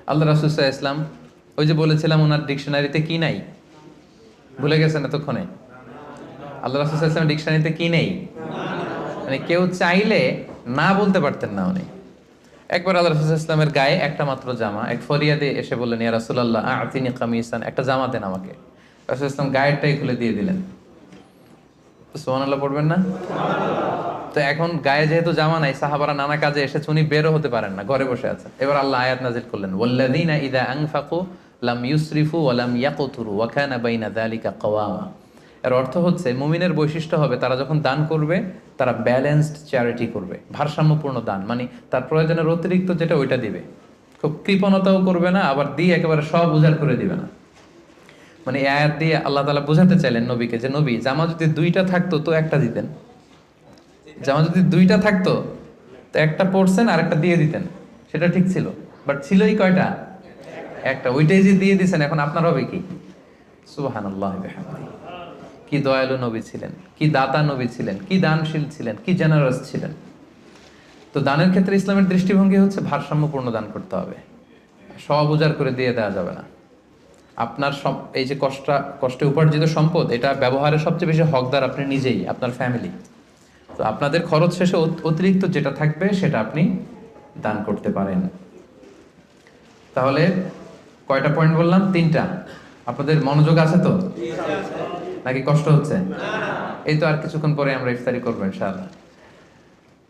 আল্লাহ রাসূল সাল্লাল্লাহু আলাইহি ওয়াসাল্লাম, ওই যে বলেছিলাম ওনার ডিকশনারিতে কি নাই, ভুলে গেছেন এতক্ষণে? আল্লাহ রাসূল সাল্লাল্লাহু আলাইহি ওয়াসাল্লাম ডিকশনারিতে কি নেই? মানে কেউ চাইলে না বলতে পারতেন না উনি। একবার আল্লাহ রাসূল সাল্লাল্লাহু আলাইহি ওয়াসাল্লামের গায়ে একটা মাত্র জামা, এক ফরিয়াদি এসে বললেন ইয়া রাসূলুল্লাহ আ'তিনি কামিসান, একটা জামা দেন আমাকে। রাসূল সাল্লাল্লাহু আলাইহি ওয়াসাল্লাম গায়েরটাই খুলে দিয়ে দিলেন। সুবহানাল্লাহ পড়বেন না? তো এখন গায়ে যেহেতু জামা নাই, সাহাবারা নানা কাজে এসেছে, উনি বেরও হতে পারেন না, ঘরে বসে আছেন। এবার আল্লাহ আয়াত নাযিল করলেন ওয়াল্লাযীনা ইযা আনফাকু লাম ইউসরিফু ওয়া লাম ইয়াকতুরু ওয়া কানা বাইনা যালিকা কাওয়ামা। এর অর্থ হচ্ছে মুমিনের বৈশিষ্ট্য হবে তারা যখন দান করবে তারা ব্যালেন্সড চ্যারিটি করবে, ভারসাম্যপূর্ণ দান, মানে তার প্রয়োজনের অতিরিক্ত যেটা ওইটা দিবে। খুব খুব কৃপণতাও করবে না, আবার দিয়ে একেবারে সব উজাড় করে দিবে না। মানে এই আয়াত দিয়ে আল্লাহ তাআলা বোঝাতে চাইলেন নবীকে যে নবী, জামা যদি দুইটা থাকতো তো একটা দিতেন, জামা যদি দুইটা থাকতো তো একটা পরছেন আর একটা দিয়ে দিতেন, সেটা ঠিক ছিল। বাট ছিলই কয়টা? একটা। ওইটাই যে দিয়ে দিছেন, এখন আপনার হবে কি? সুবহানাল্লাহ বিহামদিহি। কি দয়ালু নবী ছিলেন, কি দাতা নবী ছিলেন, কি দানশীল ছিলেন, কি জেনারাস ছিলেন। তো দানের ক্ষেত্রে ইসলামের দৃষ্টিভঙ্গি হচ্ছে ভারসাম্যপূর্ণ দান করতে হবে, সব উজাড় করে দিয়ে দেওয়া যাবে না। আপনার এই যে কষ্টে উপার্জিত সম্পদ, এটা ব্যবহারের সবচেয়ে বেশি হকদার আপনি নিজেই, আপনার ফ্যামিলি। তো আপনাদের খরচ শেষে অতিরিক্ত যেটা থাকবে সেটা আপনি দান করতে পারেন। তাহলে কয়টা পয়েন্ট বললাম? 3টা। আপনাদের মনোযোগ আছে তো, নাকি কষ্ট হচ্ছে? এই তো আর কিছুক্ষণ পরে আমরা ইফতারি করবো ইনশাআল্লাহ।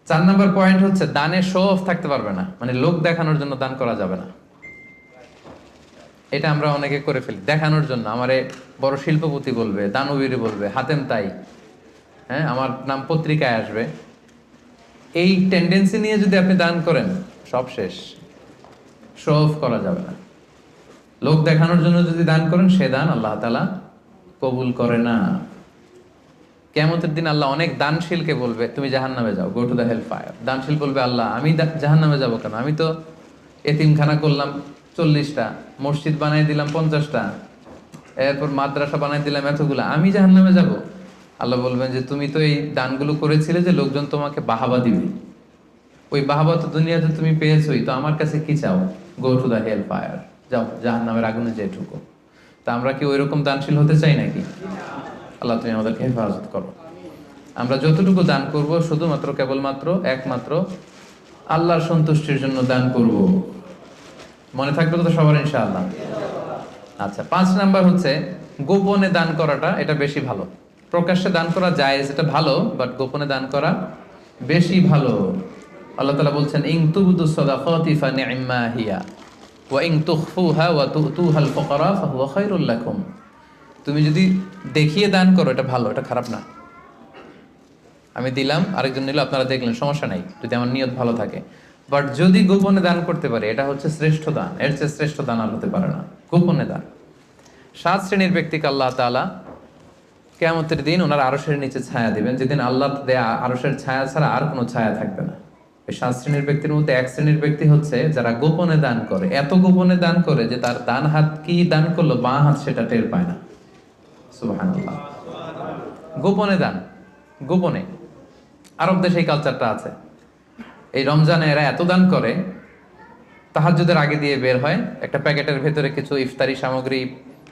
4 নাম্বার পয়েন্ট হচ্ছে দানে শো অফ থাকতে পারবে না, মানে লোক দেখানোর জন্য দান করা যাবে না। এটা আমরা অনেকে করে ফেলি দেখানোর জন্য। আমারে বড় শিল্পপতি বলবে, দানবীর বলবে, হাতেম তাই, হ্যাঁ আমার নাম পত্রিকায় আসবে। এই টেন্ডেন্সি নিয়ে যদি আপনি দান করেন, সব শেষ। শো অফ করা যাবে না। লোক দেখানোর জন্য যদি দান করেন, সে দান আল্লাহ তাআলা কবুল করে না। কিয়ামতের দিন আল্লাহ অনেক দানশীলকে বলবে তুমি জাহান্নামে যাও, go to the hell fire. দানশীল বলবে আল্লাহ আমি জাহান্নামে যাব কেন? আমি তো এতিমখানা করলাম 40টা, মসজিদ বানাই দিলাম 50টা, এরপর মাদ্রাসা বানাই দিলাম এতগুলো, আমি জাহান্নামে যাব? আল্লাহ বলবেন যে তুমি তো এই দানগুলো করেছিলে যে লোকজন তোমাকে বাহাবা দিবে, ওই বাহাবা তো দুনিয়াতে তুমি পেয়েছোই, তো আমার কাছে কি চাও? Go to the hell fire, যাও জাহান্নামের আগুনে যেয়ে ঢুকো। তা আমরা কি ওইরকম দানশীল হতে চাই নাকি? আল্লাহ তুমি আমাদেরকে হেফাজত করো। আমরা যতটুকু দান করব শুধুমাত্র কেবলমাত্র একমাত্র আল্লাহর সন্তুষ্টির জন্য দান করব। মনে থাকবে তো সবার ইনশাআল্লাহ? আচ্ছা, 5 নাম্বার হচ্ছে গোপনে দান করাটা, এটা বেশি ভালো। প্রকাশ্যে দান করা জায়েজ, এটা ভালো, বাট গোপনে দান করা বেশি ভালো। আল্লাহ তাআলা বলছেন ইন তুবদু সাদাকাতি ফানি'মা হিয়া ওয়া ইন তুখফুহা ওয়া তুতুহাল ফুকারা ফাহুয়া খায়রুল লাকুম। তুমি যদি দেখিয়ে দান করো এটা ভালো, এটা খারাপ না। আমি দিলাম, আরেকজন নিল, আপনারা দেখলেন, সমস্যা নাই যদি আমার নিয়ত ভালো থাকে। বাট যদি গোপনে দান করতে পারে, এটা হচ্ছে শ্রেষ্ঠ দান। এর চেয়ে শ্রেষ্ঠ দান আর হতে পারে না, গোপনে দান। 7 শ্রেণীর ব্যক্তিকে আল্লাহ তাআলা কিয়ামতের দিন ওনার আরশের নিচে ছায়া দিবেন, যেদিন আল্লাহ দেয়া আরশের ছায়া ছাড়া আর কোনো ছায়া থাকবে না। এই 7 শ্রেণীর ব্যক্তির মধ্যে 1 শ্রেণীর ব্যক্তি হচ্ছে যারা গোপনে দান করে, এত গোপনে দান করে যে তার ডান হাত কি দান করলো, বাঁ হাত সেটা টের পায় না। সুবহানাল্লাহ। গোপনে দান, গোপনে। আরব দেশে এই কালচারটা আছে। এই রমজানে এরা এত দান করে, তাহাজ্জুদের আগে দিয়ে বের হয়, একটা প্যাকেটের ভেতরে কিছু ইফতারি সামগ্রী,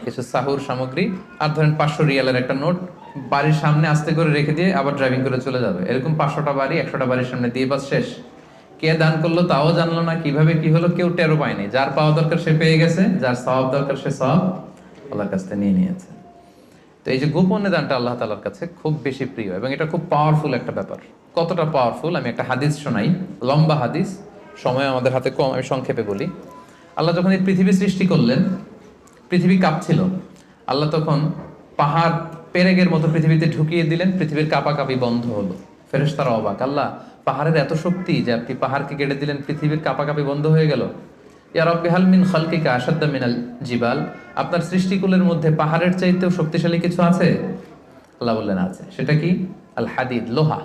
কিছু সাহুর সামগ্রী, আর ধরেন 500 রিয়ালের একটা নোট বাড়ির সামনে আস্তে করে রেখে দিয়ে আবার ড্রাইভিং করে চলে যাবে। এরকম 500টা বাড়ি, 100টা বাড়ির সামনে দিয়ে বাস শেষ। কে দান করলো তাও জানলো না, কিভাবে কি হলো কেউ টেরও পায়নি। যার পাওয়া দরকার সে পেয়ে গেছে, যার সওয়াব দরকার সে সওয়াব আল্লাহর কাছ থেকে নিয়ে নিয়েছে। তো এই যে গোপনে দানটা আল্লাহ তাআলার কাছে খুব বেশি প্রিয়, এবং এটা খুব পাওয়ারফুল একটা ব্যাপার। কতটা পাওয়ারফুল আমি একটা হাদিস শোনাই, লম্বা হাদিস, সময় আমাদের হাতে কম, আমি সংক্ষেপে বলি। আল্লাহ যখন এই পৃথিবী সৃষ্টি করলেন, পৃথিবী কাঁপছিল। আল্লাহ তখন পাহাড় পেরেকের মতো পৃথিবীতে ঢুকিয়ে দিলেন, পৃথিবীর কাঁপাকাঁপি বন্ধ হলো। ফেরেশতারা অবাক, আল্লাহ পাহাড়ের এত শক্তি যে আপনি পাহাড়কে কেটে দিলেন, পৃথিবীর কাঁপাকাঁপি বন্ধ হয়ে গেল। ইয়া রাব্বি হাল মিন খালকিকা আশাদ্দা মিনাল জিবাল, আপনার সৃষ্টিকুলের মধ্যে পাহাড়ের চাইতেও শক্তিশালী কিছু আছে? আল্লাহ বললেন আছে। সেটা কি? আল হাদিদ, লোহা।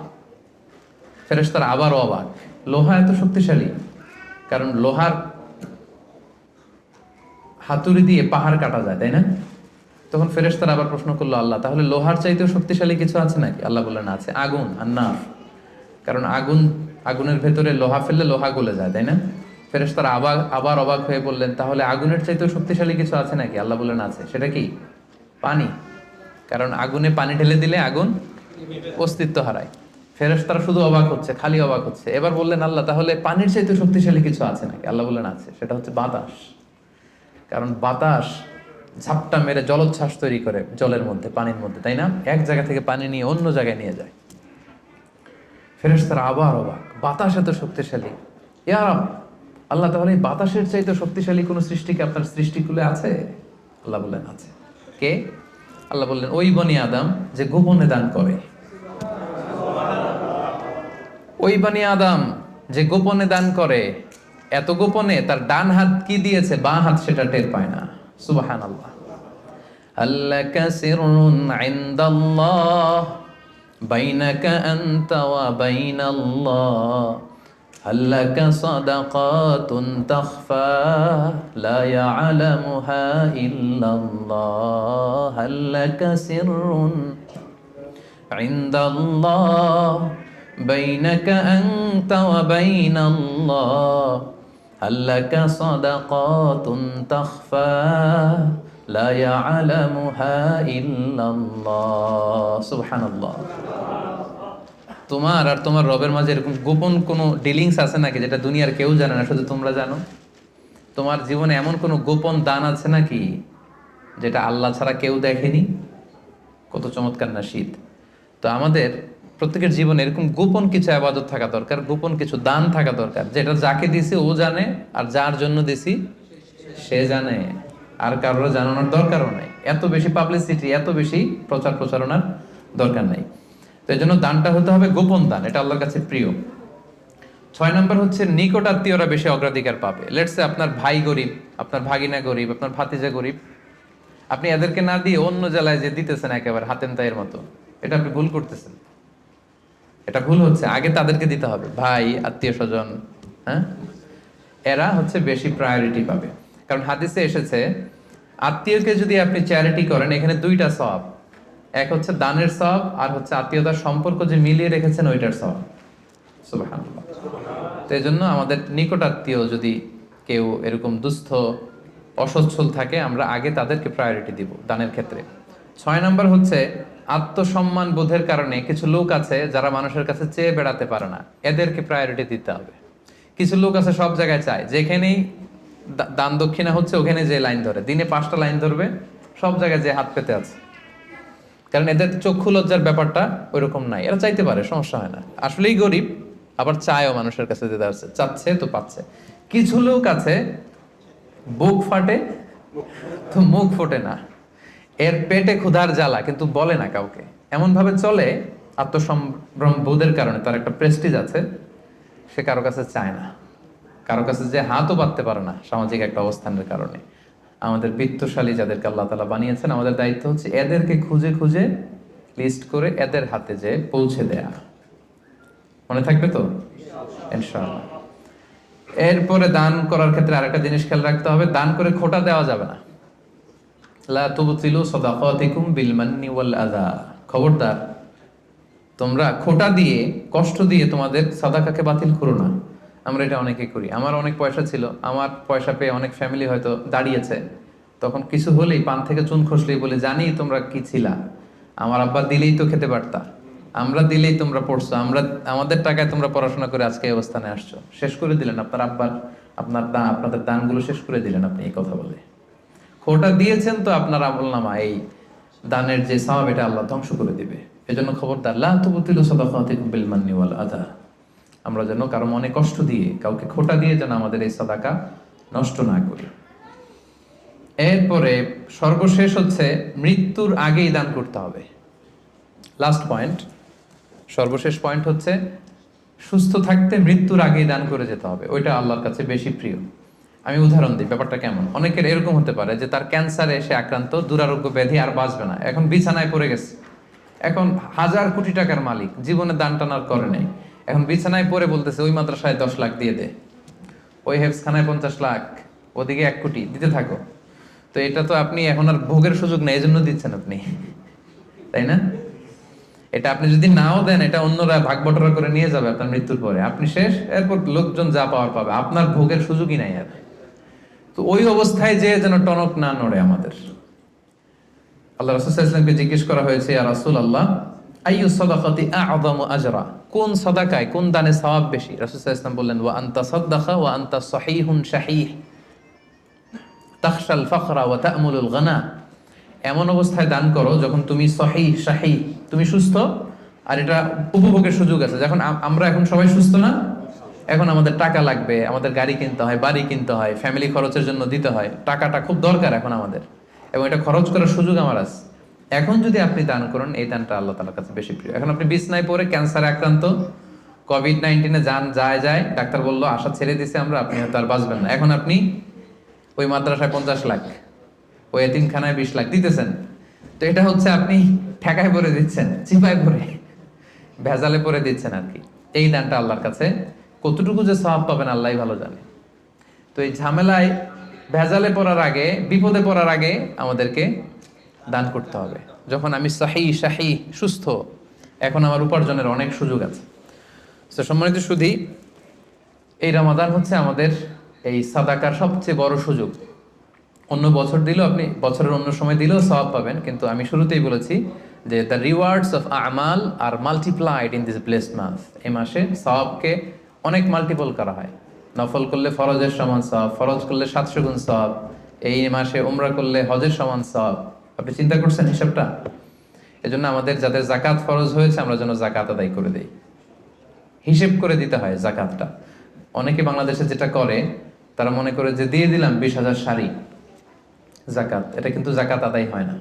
ফেরেশতারা আবার অবাক, লোহা এত শক্তিশালী? কারণ লোহার হাতুড়ি দিয়ে পাহাড় কাটা যায়, তাই না? তখন ফেরেশতারা আবার প্রশ্ন করলো, আল্লাহ তাহলে লোহার চাইতেও শক্তিশালী কিছু আছে নাকি? আল্লাহ বললেন আছে, আগুন, আন্নার। কারণ আগুনের ভেতরে লোহা ফেললে লোহা গলে যায়, তাই না? ফেরেশতারা আবার অবাক হয়ে বললেন, তাহলে আগুনের চাইতেও শক্তিশালী কিছু আছে নাকি? আল্লাহ বললেন আছে। সেটা কি? পানি। কারণ আগুনে পানি ঢেলে দিলে আগুন অস্তিত্ব হারায়। ফেরেশতারা শুধু অবাক হচ্ছে, খালি অবাক হচ্ছে। এবার বললেন, আল্লাহ তাহলে পানির চাইতেও শক্তিশালী কিছু আছে নাকি? আল্লাহ বললেন আছে। সেটা হচ্ছে বাতাস। কারণ বাতাস ঝাপটা মেরে জলোচ্ছ্বাস তৈরি করে জলের মধ্যে, পানির মধ্যে, তাই না? এক জায়গা থেকে পানি নিয়ে অন্য জায়গায় নিয়ে যায়। ফেরেশতারা আবার অবাক, বাতাস এত শক্তিশালী? ইয়া রাব, আল্লাহ তাহলে এই বাতাসের চাইতে শক্তিশালী কোন সৃষ্টি কি আপনার সৃষ্টিকুলে আছে? আল্লাহ বললেন আছে। কে? আল্লাহ বললেন ওই বনি আদম যে গোপনে দান করে। ওই বনি আদম যে গোপনে দান করে, এত গোপনে তার ডান হাত কি দিয়েছে বাঁ হাত সেটা টের পায় না। সুবহানাল্লাহ। আল্লাকা সিররুন ইনদাল্লাহ বাইনাকা আনতা ওয়া বাইনাল্লাহ আল্লাকা সাদাকাতুন তাখফা লা ইয়ালামুহা ইল্লাল্লাহ আল্লাকা সিররুন ইনদাল্লাহ বাইনাকা আনতা ওয়া বাইনাল্লাহ আল্লাকা সাদাকাতুন তাখফা লা ইয়ালামুহা ইল্লাল্লাহ। সুবহানাল্লাহ। তোমার আর তোমার রবের মাঝে এরকম গোপন কোনো ডিলিংস আছে নাকি যেটা দুনিয়ার কেউ জানে না, শুধু তোমরা জানো? তোমার জীবনে এমন কোনো গোপন দান আছে নাকি যেটা আল্লাহ ছাড়া কেউ দেখেনি? কত চমৎকার না শীত! তো আমাদের প্রত্যেকের জীবনে এরকম গোপন কিছু ইবাদত থাকা দরকার, গোপন কিছু দান থাকা দরকার, যেটা যাকে দিছি ও জানে, আর যার জন্য দিছি সে জানে, আর কারোর জানানোর দরকারও নাই। এত বেশি পাবলিসিটি, এত বেশি প্রচার প্রচারণার দরকার নাই। তো এই জন্য দানটা হতে হবে গোপন দান, এটা আল্লাহর কাছে প্রিয়। 6 নম্বর হচ্ছে নিকট আত্মীয়রা বেশি অগ্রাধিকার পাবে। লেটস সে আপনার ভাই গরিব, আপনার ভাগিনা গরিব, আপনার ভাতিজা গরিব, আপনি এদেরকে না দিয়ে অন্য জেলায় যে দিতেছেন একেবারে হাতেম তাইয়ের মতো, এটা আপনি ভুল করতেছেন। এটা ভুল হচ্ছে, আগে তাদেরকে দিতে হবে। ভাই, আত্মীয় স্বজন, হ্যাঁ, এরা হচ্ছে বেশি প্রায়োরিটি পাবে। কারণ হাদিসে এসেছে আত্মীয়কে যদি আপনি চ্যারিটি করেন, এখানে দুইটা সওয়াব, এক হচ্ছে দানের সওয়াব, আর হচ্ছে আত্মীয়তার সম্পর্ক যে মিলিয়ে রেখেছেন ওইটার সওয়াব। সুবহানাল্লাহ। তো এই জন্য আমাদের নিকট আত্মীয় যদি কেউ এরকম দুস্থ অসচ্ছল থাকে, আমরা আগে তাদেরকে প্রায়োরিটি দিব দানের ক্ষেত্রে। 6 নম্বর হচ্ছে আত্মসম্মান বোধের কারণে কিছু লোক আছে যারা মানুষের কাছে চেয়ে বেড়াতে পারে না, এদেরকে প্রায়োরিটি দিতে হবে। কিছু লোক আছে সব জায়গায় চায়, যেখানেই দান দক্ষিণা হচ্ছে ওখানে যে লাইন ধরে, দিনে 5টা লাইন ধরবে, সব জায়গায় যে হাত পেতে আছে। কারণ এদের চক্ষু লজ্জার ব্যাপারটা ওইরকম নাই, এরা চাইতে পারে, সমস্যা হয় না, আসলেই গরিব, আবার চায়ও মানুষের কাছে দিতে আসছে, চাচ্ছে তো পাচ্ছে। কিছু লোক আছে বুক ফাটে তো মুখ ফোটে না, এর পেটে ক্ষুধার জ্বালা কিন্তু বলে না কাউকে, এমন ভাবে চলে আত্মসম্ভ্রম বোধের কারণে, তার একটা প্রেস্টিজ আছে, সে কারো কাছে চায় না, কারো কাছে যে হাতও পাততে পারে না সামাজিক একটা অবস্থানের কারণে। আমাদের বিত্তশালী যাদেরকে আল্লাহ তাআলা বানিয়েছেন, আমাদের দায়িত্ব হচ্ছে এদেরকে খুঁজে খুঁজে লিস্ট করে এদের হাতে যে পৌঁছে দেয়া। মনে থাকবে তো ইনশাআল্লাহ। এরপরে দান করার ক্ষেত্রে আরেকটা জিনিস খেয়াল রাখতে হবে, দান করে খোটা দেওয়া যাবে না। লা তুবতিলু সাদাকাতিকুম বিল মান্নি ওয়াল আযা। খবরদার, তোমরা খোটা দিয়ে, কষ্ট দিয়ে তোমাদের সাদাকাকে বাতিল করো না। আমরা এটা অনেকে করি। আমার অনেক পয়সা ছিল, আমার পয়সা পেয়ে অনেক ফ্যামিলি হয়তো দাঁড়িয়েছে, তখন কিছু হলেই পান থেকে চুন খসলেই বলে, জানি তোমরা কি ছিলা, আমার আব্বা দিলেই তো খেতে পারতা, আমরা দিলেই তোমরা পড়ছো, আমাদের টাকায় তোমরা পড়াশোনা করে আজকে এই অবস্থানে আসছো, শেষ করে দিলেন আপনার আব্বার, আপনাদের দানগুলো শেষ করে দিলেন আপনি এই কথা বলে। খোটা দিয়েছেন তো আপনার আমলনামা, এই দানের যে সওয়াব, এটা আল্লাহ ধ্বংস করে দিবে। এজন্য খবরদার, লা তুবতিলু সাদাকাতিকুম বিল মান্নি ওয়াল আযা। আমরা যেন কারো মনে কষ্ট দিয়ে, কাউকে খোটা দিয়ে যেন আমাদের এই সাদাকা নষ্ট না করি। এরপরে সর্বশেষ হচ্ছে মৃত্যুর আগেই দান করতে হবে। লাস্ট পয়েন্ট, সর্বশেষ পয়েন্ট হচ্ছে সুস্থ থাকতে মৃত্যুর আগেই দান করে যেতে হবে, ওইটা আল্লাহর কাছে বেশি প্রিয়। আমি উদাহরণ দিই, ব্যাপারটা কেমন। অনেকের এরকম হতে পারে যে তার ক্যান্সারে সে আক্রান্ত, দুরারোগ্য ব্যাধি, আর বাঁচবে না, এখন বিছানায় পড়ে গেছে, এখন 1000 কোটি টাকার মালিক, জীবনে দান টানার করে নেই, এখন বিছানায় পড়ে বলতেছে ওই মাদ্রাসায় 10 লাখ দিয়ে দে, ওই হেফজখানায় 50 লাখ, ওদিকে 1 কোটি দিতে থাকো। তো এটা তো আপনি এখন আর ভোগের সুযোগ নেই, এই জন্য দিচ্ছেন আপনি, তাই না? এটা আপনি যদি নাও দেন, এটা অন্যরা ভাগ বটরা করে নিয়ে যাবে আপনার মৃত্যুর পরে, আপনি শেষ, এরপর লোকজন যা পাওয়ার পাবে, আপনার ভোগের সুযোগই নাই আর। তো ওই অবস্থায় যে যেন টনক না নড়ে আমাদের। আল্লাহ রাসূল সাল্লাল্লাহু আলাইহি ওয়াসাল্লামকে জিজ্ঞেস করা হয়েছে, ইয়া রাসূলুল্লাহ আইয়ু সাদাকাতি আ'যামু আজরা, কোন সাদাকায়, কোন দানে সওয়াব বেশি? রাসূল সাল্লাল্লাহু আলাইহি ওয়াসাল্লাম বললেন, ওয়া আনতা সাদাকা ওয়া আনতা সহিহুন শাহীহ তাখশাল ফাখরা ওয়া তা'মুলুল গানা। এমন অবস্থায় দান করো যখন তুমি সহিহ শাহীহ, তুমি সুস্থ, আর এটা উপভোগের সুযোগ আছে। যখন আমরা এখন সবাই সুস্থ না, এখন আমাদের টাকা লাগবে, আমাদের গাড়ি কিনতে হয়, বাড়ি কিনতে হয়, ফ্যামিলি খরচের জন্য দিতে হয়, টাকাটা খুব দরকার এখন আমাদের, এবং এটা খরচ করার সুযোগ আমার আছে। এখন যদি আপনি দান করেন, এই দানটা আল্লাহ তাআলার কাছে বেশি প্রিয়। এখন আপনি বিছনায় পড়ে ক্যান্সারে আক্রান্ত, কোভিড-19 যান যায় ডাক্তার বলল আশা ছেড়ে দিছে আমরা, আপনি হয়তো আর বাঁচবেন না। এখন আপনি ওই মাদ্রাসায় 50 লাখ, ওই এতিমখানায় 20 লাখ দিতেছেন। তো এটা হচ্ছে আপনি ঠেকায় পরে দিচ্ছেন, চিপায় পরে, ভেজালে পরে দিচ্ছেন আর কি। এই দানটা আল্লাহর কাছে কতটুকু যে সওয়াব পাবেন আল্লাহই ভালো জানে। তো এই ঝামেলায় ভেজালে পড়ার আগে, বিপদে পড়ার আগে আমাদেরকে দান করতে হবে। যখন আমি শাহী সুস্থ, এখন আমার উপার্জনের অনেক সুযোগ আছে। তো সম্মানিত সুধী, এই রমাদান হচ্ছে আমাদের এই সাদাকার সবচেয়ে বড় সুযোগ। অন্য বছর দিলেও আপনি বছরের অন্য সময় দিলেও সওয়াব পাবেন, কিন্তু আমি শুরুতেই বলেছি যে দ্য রিওয়ার্ডস অফ আমাল are multiplied in this blessed month. এই মাসে সওয়াবকে অনেক মাল্টিপল করা হয়। নফল করলে ফরজের সমান সওয়াব, ফরজ করলে 700 গুণ সওয়াব, এই মাসে উমরা করলে হজের সমান সওয়াব। আপনি চিন্তা করছেন হিসাবটা? এজন্য আমাদের যাদের জাকাত ফরজ হয়েছে আমরা যেন জাকাত আদায় করে দেই। হিসেব করে দিতে হয় জাকাতটা। অনেকে বাংলাদেশে যেটা করে, তারা মনে করে যে দিয়ে দিলাম 20,000 শাড়ি জাকাত, এটা কিন্তু জাকাত আদায় হয় না।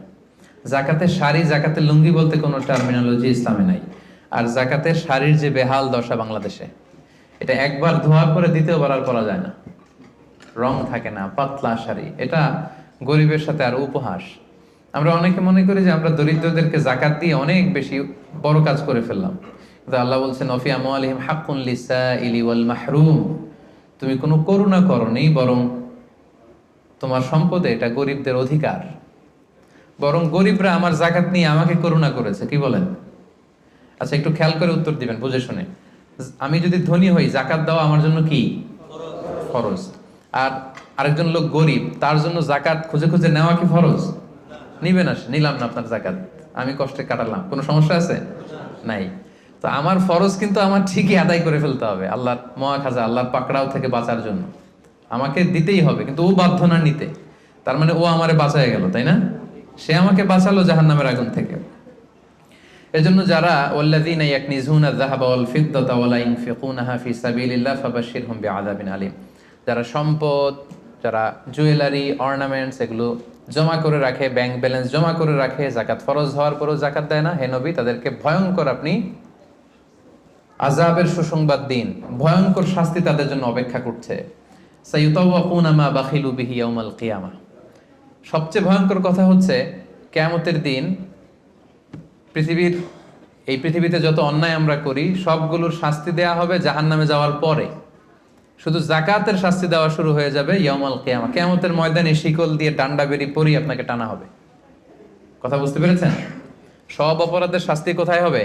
জাকাতের শাড়ি, জাকাতের লুঙ্গি বলতে কোনো টার্মিনোলজি ইসলামে নাই। আর জাকাতের শাড়ির যে বেহাল দশা বাংলাদেশে, এটা একবার ধোয়ার পরে দ্বিতীয়বার আর পরা যায় না, রং থাকে না, পাতলা শাড়ি। এটা গরিবের সাথে আর উপহাস। আমরা অনেকে মনে করি যে আমরা দরিদ্রদেরকে জাকাত দিয়ে অনেক বেশি বড় কাজ করে ফেললাম, কিন্তু আল্লাহ বলছেন ওয়া আমওয়ালিহিম হাক্কুন লিসাইলি ওয়াল মাহরুম। তুমি কোনো করুণা করনি, বরং তোমার সম্পদে এটা গরিবদের অধিকার। বরং গরিবরা আমার জাকাত নিয়ে আমাকে করুণা করেছে। কি বলেন? আচ্ছা, একটু খেয়াল করে উত্তর দিবেন বুঝে শুনে। আমি যদি ধনী হই, জাকাত দেওয়া আমার জন্য কি ফরজ? আর আরেকজন লোক গরিব, তার জন্য জাকাত খুঁজে খুঁজে নেওয়া কি ফরজ? নিবে না, নিলাম না আপনার জাকাত, আমি কষ্টে কাটালাম, কোনো সমস্যা আছে? নাই। তো আমার ফরজ কিন্তু আমার ঠিকই আদায় করে ফেলতে হবে, আল্লাহর মহাখাজা, আল্লাহর পাকড়াও থেকে বাঁচার জন্য আমাকে দিতেই হবে। কিন্তু ও বাধ্য না নিতে, তার মানে ও আমারে বাঁচায় গেল, তাই না? সে আমাকে বাঁচালো জাহান্নামের আগুন থেকে। এজন্য যারা ওয়াল্লাযীনা ইয়াকনিজুনা আয-যাহাবা ওয়াল ফিদ্দাতা ওয়া লা ইউনফিকুনাহা ফি সাবিলিল্লাহ ফাবাশশিরহুম বিআযাবিন আলীম। যারা সম্পদ, যারা জুয়েলারি, অর্নামেন্টস এগুলো জমা করে রাখে, ব্যাংক ব্যালেন্স জমা করে রাখে, জাকাত ফরজ হওয়ার পরেও জাকাত দেয় না, হে নবী তাদেরকে ভয়ঙ্কর আপনি আযাবের সুসংবাদ দিন, ভয়ঙ্কর শাস্তি তাদের জন্য অপেক্ষা করছে। সাইয়ুতাওয়াকুনা মা বাখিলু বিহি ইয়াউমাল কিয়ামাহ। সবচেয়ে ভয়ঙ্কর কথা হচ্ছে কিয়ামতের দিন পৃথিবীতে যত অন্যায় আমরা করি সবগুলোর শাস্তি দেয়া হবে জাহান্নামে যাওয়ার পরে। শুধু জাকাতের শাস্তি দেওয়া শুরু হয়ে যাবে ইয়াউমাল কিয়ামা। কিয়ামতের ময়দানে শিকল দিয়ে ডান্ডা বেরি পরি আপনাকে টানা হবে। কথা বুঝতে পেরেছেন? সব অপরাধের শাস্তি কোথায় হবে?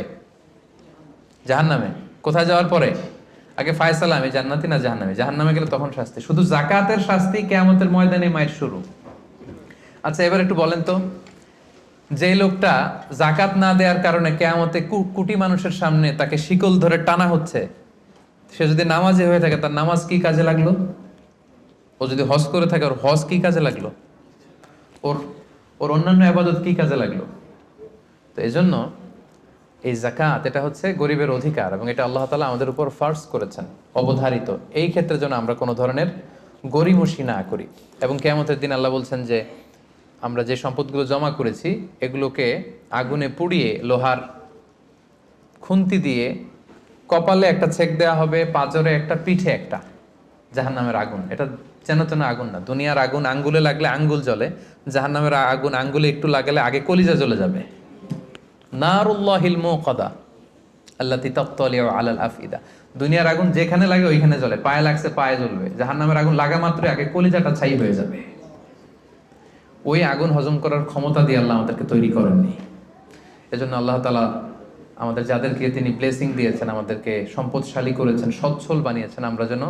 জাহান্নামে। কোথায় যাওয়ার পরে? আগে ফায়সালা, আমি জান্নাতি না জাহান্নামে। জাহান্নামে গেলে তখন শাস্তি। শুধু জাকাতের শাস্তি কিয়ামতের ময়দানে মায়ের শুরু। আচ্ছা, এবার একটু বলেন তো, যে লোকটা জাকাত না দেওয়ার কারণে কিয়ামতে কোটি মানুষের সামনে তাকে শিকল ধরে টানা হচ্ছে, সে যদি নামাজি হয়ে থাকে তার নামাজ কি কাজে লাগলো? ও যদি হজ করে থাকে ওর হজ কি কাজে লাগলো? ওর অন্যান্য ইবাদত কি কাজে লাগলো? তো এই জন্য এই যাকাত এটা হচ্ছে গরিবের অধিকার, এবং এটা আল্লাহ তাআলা আমাদের উপর ফার্জ করেছেন, অবধারিত। এই ক্ষেত্রে যেন আমরা কোনো ধরনের গরিমসি না করি। এবং কিয়ামতের দিন আল্লাহ বলছেন যে আমরা যে সম্পদগুলো জমা করেছি এগুলোকে আগুনে পুড়িয়ে, লোহার খুন্তি দিয়ে কপালে একটা ছেক দেওয়া হবে, পাঁজরে একটা, পিঠে একটা। জাহান্নামের আগুন এটা যেন তেন আগুন না। দুনিয়ার আগুন আঙ্গুলে লাগলে আঙ্গুল জ্বলে, জাহান্নামের আগুন আঙ্গুলে একটু লাগলে আগে কলিজা জ্বলে যাবে। নারুল্লাহিল মুকাদা আল্লাতী তাত্তালিউ আলাল আফইদা। দুনিয়ার আগুন যেখানে লাগে ওইখানে জ্বলে, পায়ে লাগছে পায়ে জ্বলবে। জাহান্নামের আগুন লাগা মাত্রই আগে কলিজাটা ছাই হয়ে যাবে। ওই আগুন হজম করার ক্ষমতা দিয়ে আল্লাহ আমাদেরকে তৈরি করেননি। এজন্য আল্লাহ তাআলা আমাদের যাদেরকে তিনি ব্লেসিং দিয়েছেন, আমাদেরকে সম্পদশালী করেছেন, সচ্ছল বানিয়েছেন, আমরা যেন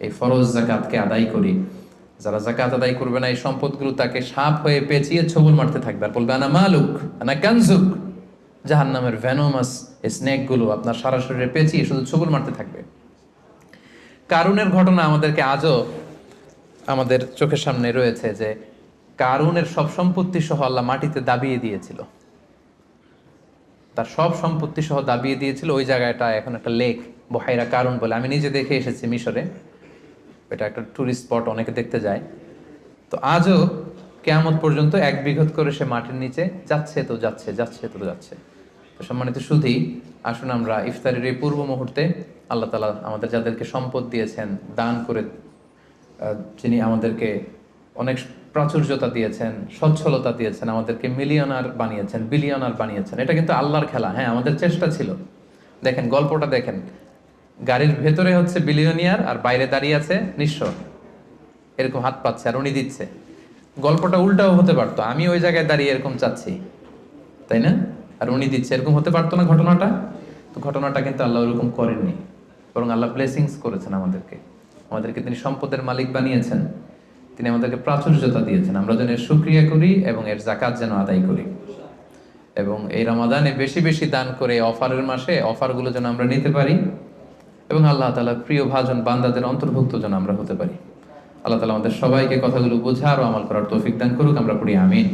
এই ফরজ জাকাতকে আদায় করি। যারা জাকাত আদায় করবে না, এই সম্পদগুলো তাকে সাপ হয়ে পেঁচিয়ে ছবল মারতে থাকবে আর বলবে আনা মালুক আনা কানজুক। জাহান্নামের ভেনোমাস এই স্নেকগুলো আপনার সারা শরীরে পেঁচিয়ে শুধু ছবল মারতে থাকবে। কারুনের ঘটনা আমাদেরকে আজও আমাদের চোখের সামনে রয়েছে, যে কারুনের সব সম্পত্তি সহ আল্লাহ মাটিতে দাবিয়ে দিয়েছিল, তার সব সম্পত্তি সহ দাবিয়ে দিয়েছিল। ওই জায়গাটা এখন একটা লেক, বহাইরা কারুন বলে, আমি নিজে দেখে এসেছি মিশরে। এটা একটা টুরিস্ট স্পট, অনেকে দেখতে যায়। তো আজও কিয়ামত পর্যন্ত 1 বিঘত করে সে মাটির নিচে যাচ্ছে তো যাচ্ছে, যাচ্ছে তো যাচ্ছে। তো সম্মানিত সুধী, আসুন আমরা ইফতারের এই পূর্ব মুহূর্তে আল্লাহ তাআলা আমাদের যাদেরকে সম্পদ দিয়েছেন, দান করে যিনি আমাদেরকে অনেক প্রাচুর্যতা দিয়েছেন, সচ্ছলতা দিয়েছেন, আমাদেরকে মিলিয়নার বানিয়েছেন, বিলিয়নার বানিয়েছেন, এটা কিন্তু আল্লাহর খেলা। হ্যাঁ, আমাদের চেষ্টা ছিল। দেখেন গল্পটা দেখেন, গাড়ির ভেতরে হচ্ছে বিলিয়নিয়ার আর বাইরে দাঁড়িয়ে আছে নিঃস্ব, এরকম হাত পাচ্ছে আর উনি দিচ্ছে। গল্পটা উল্টাও হতে পারতো, আমি ওই জায়গায় দাঁড়িয়ে এরকম চাচ্ছি, তাই না? আর উনি দিচ্ছে, এরকম হতে পারতো না ঘটনাটা? তো ঘটনাটা কিন্তু আল্লাহ ওরকম করেননি, বরং আল্লাহ ব্লেসিংস করেছেন আমাদেরকে। আমাদেরকে তিনি সম্পদের মালিক বানিয়েছেন, তিনি আমাদেরকে প্রাচুর্যতা দিয়েছেন। আমরা যেন এর শুকরিয়া করি এবং এর জাকাত যেন আদায় করি, এবং এই রমাদানে বেশি বেশি দান করে অফারের মাসে অফারগুলো যেন আমরা নিতে পারি, এবং আল্লাহ তাআলার প্রিয় ভাজন বান্দাদের অন্তর্ভুক্ত যেন আমরা হতে পারি। আল্লাহ তাআলা আমাদের সবাইকে কথাগুলো বোঝার ও আমল করার তৌফিক দান করুক। আমরা পড়ি আমিন।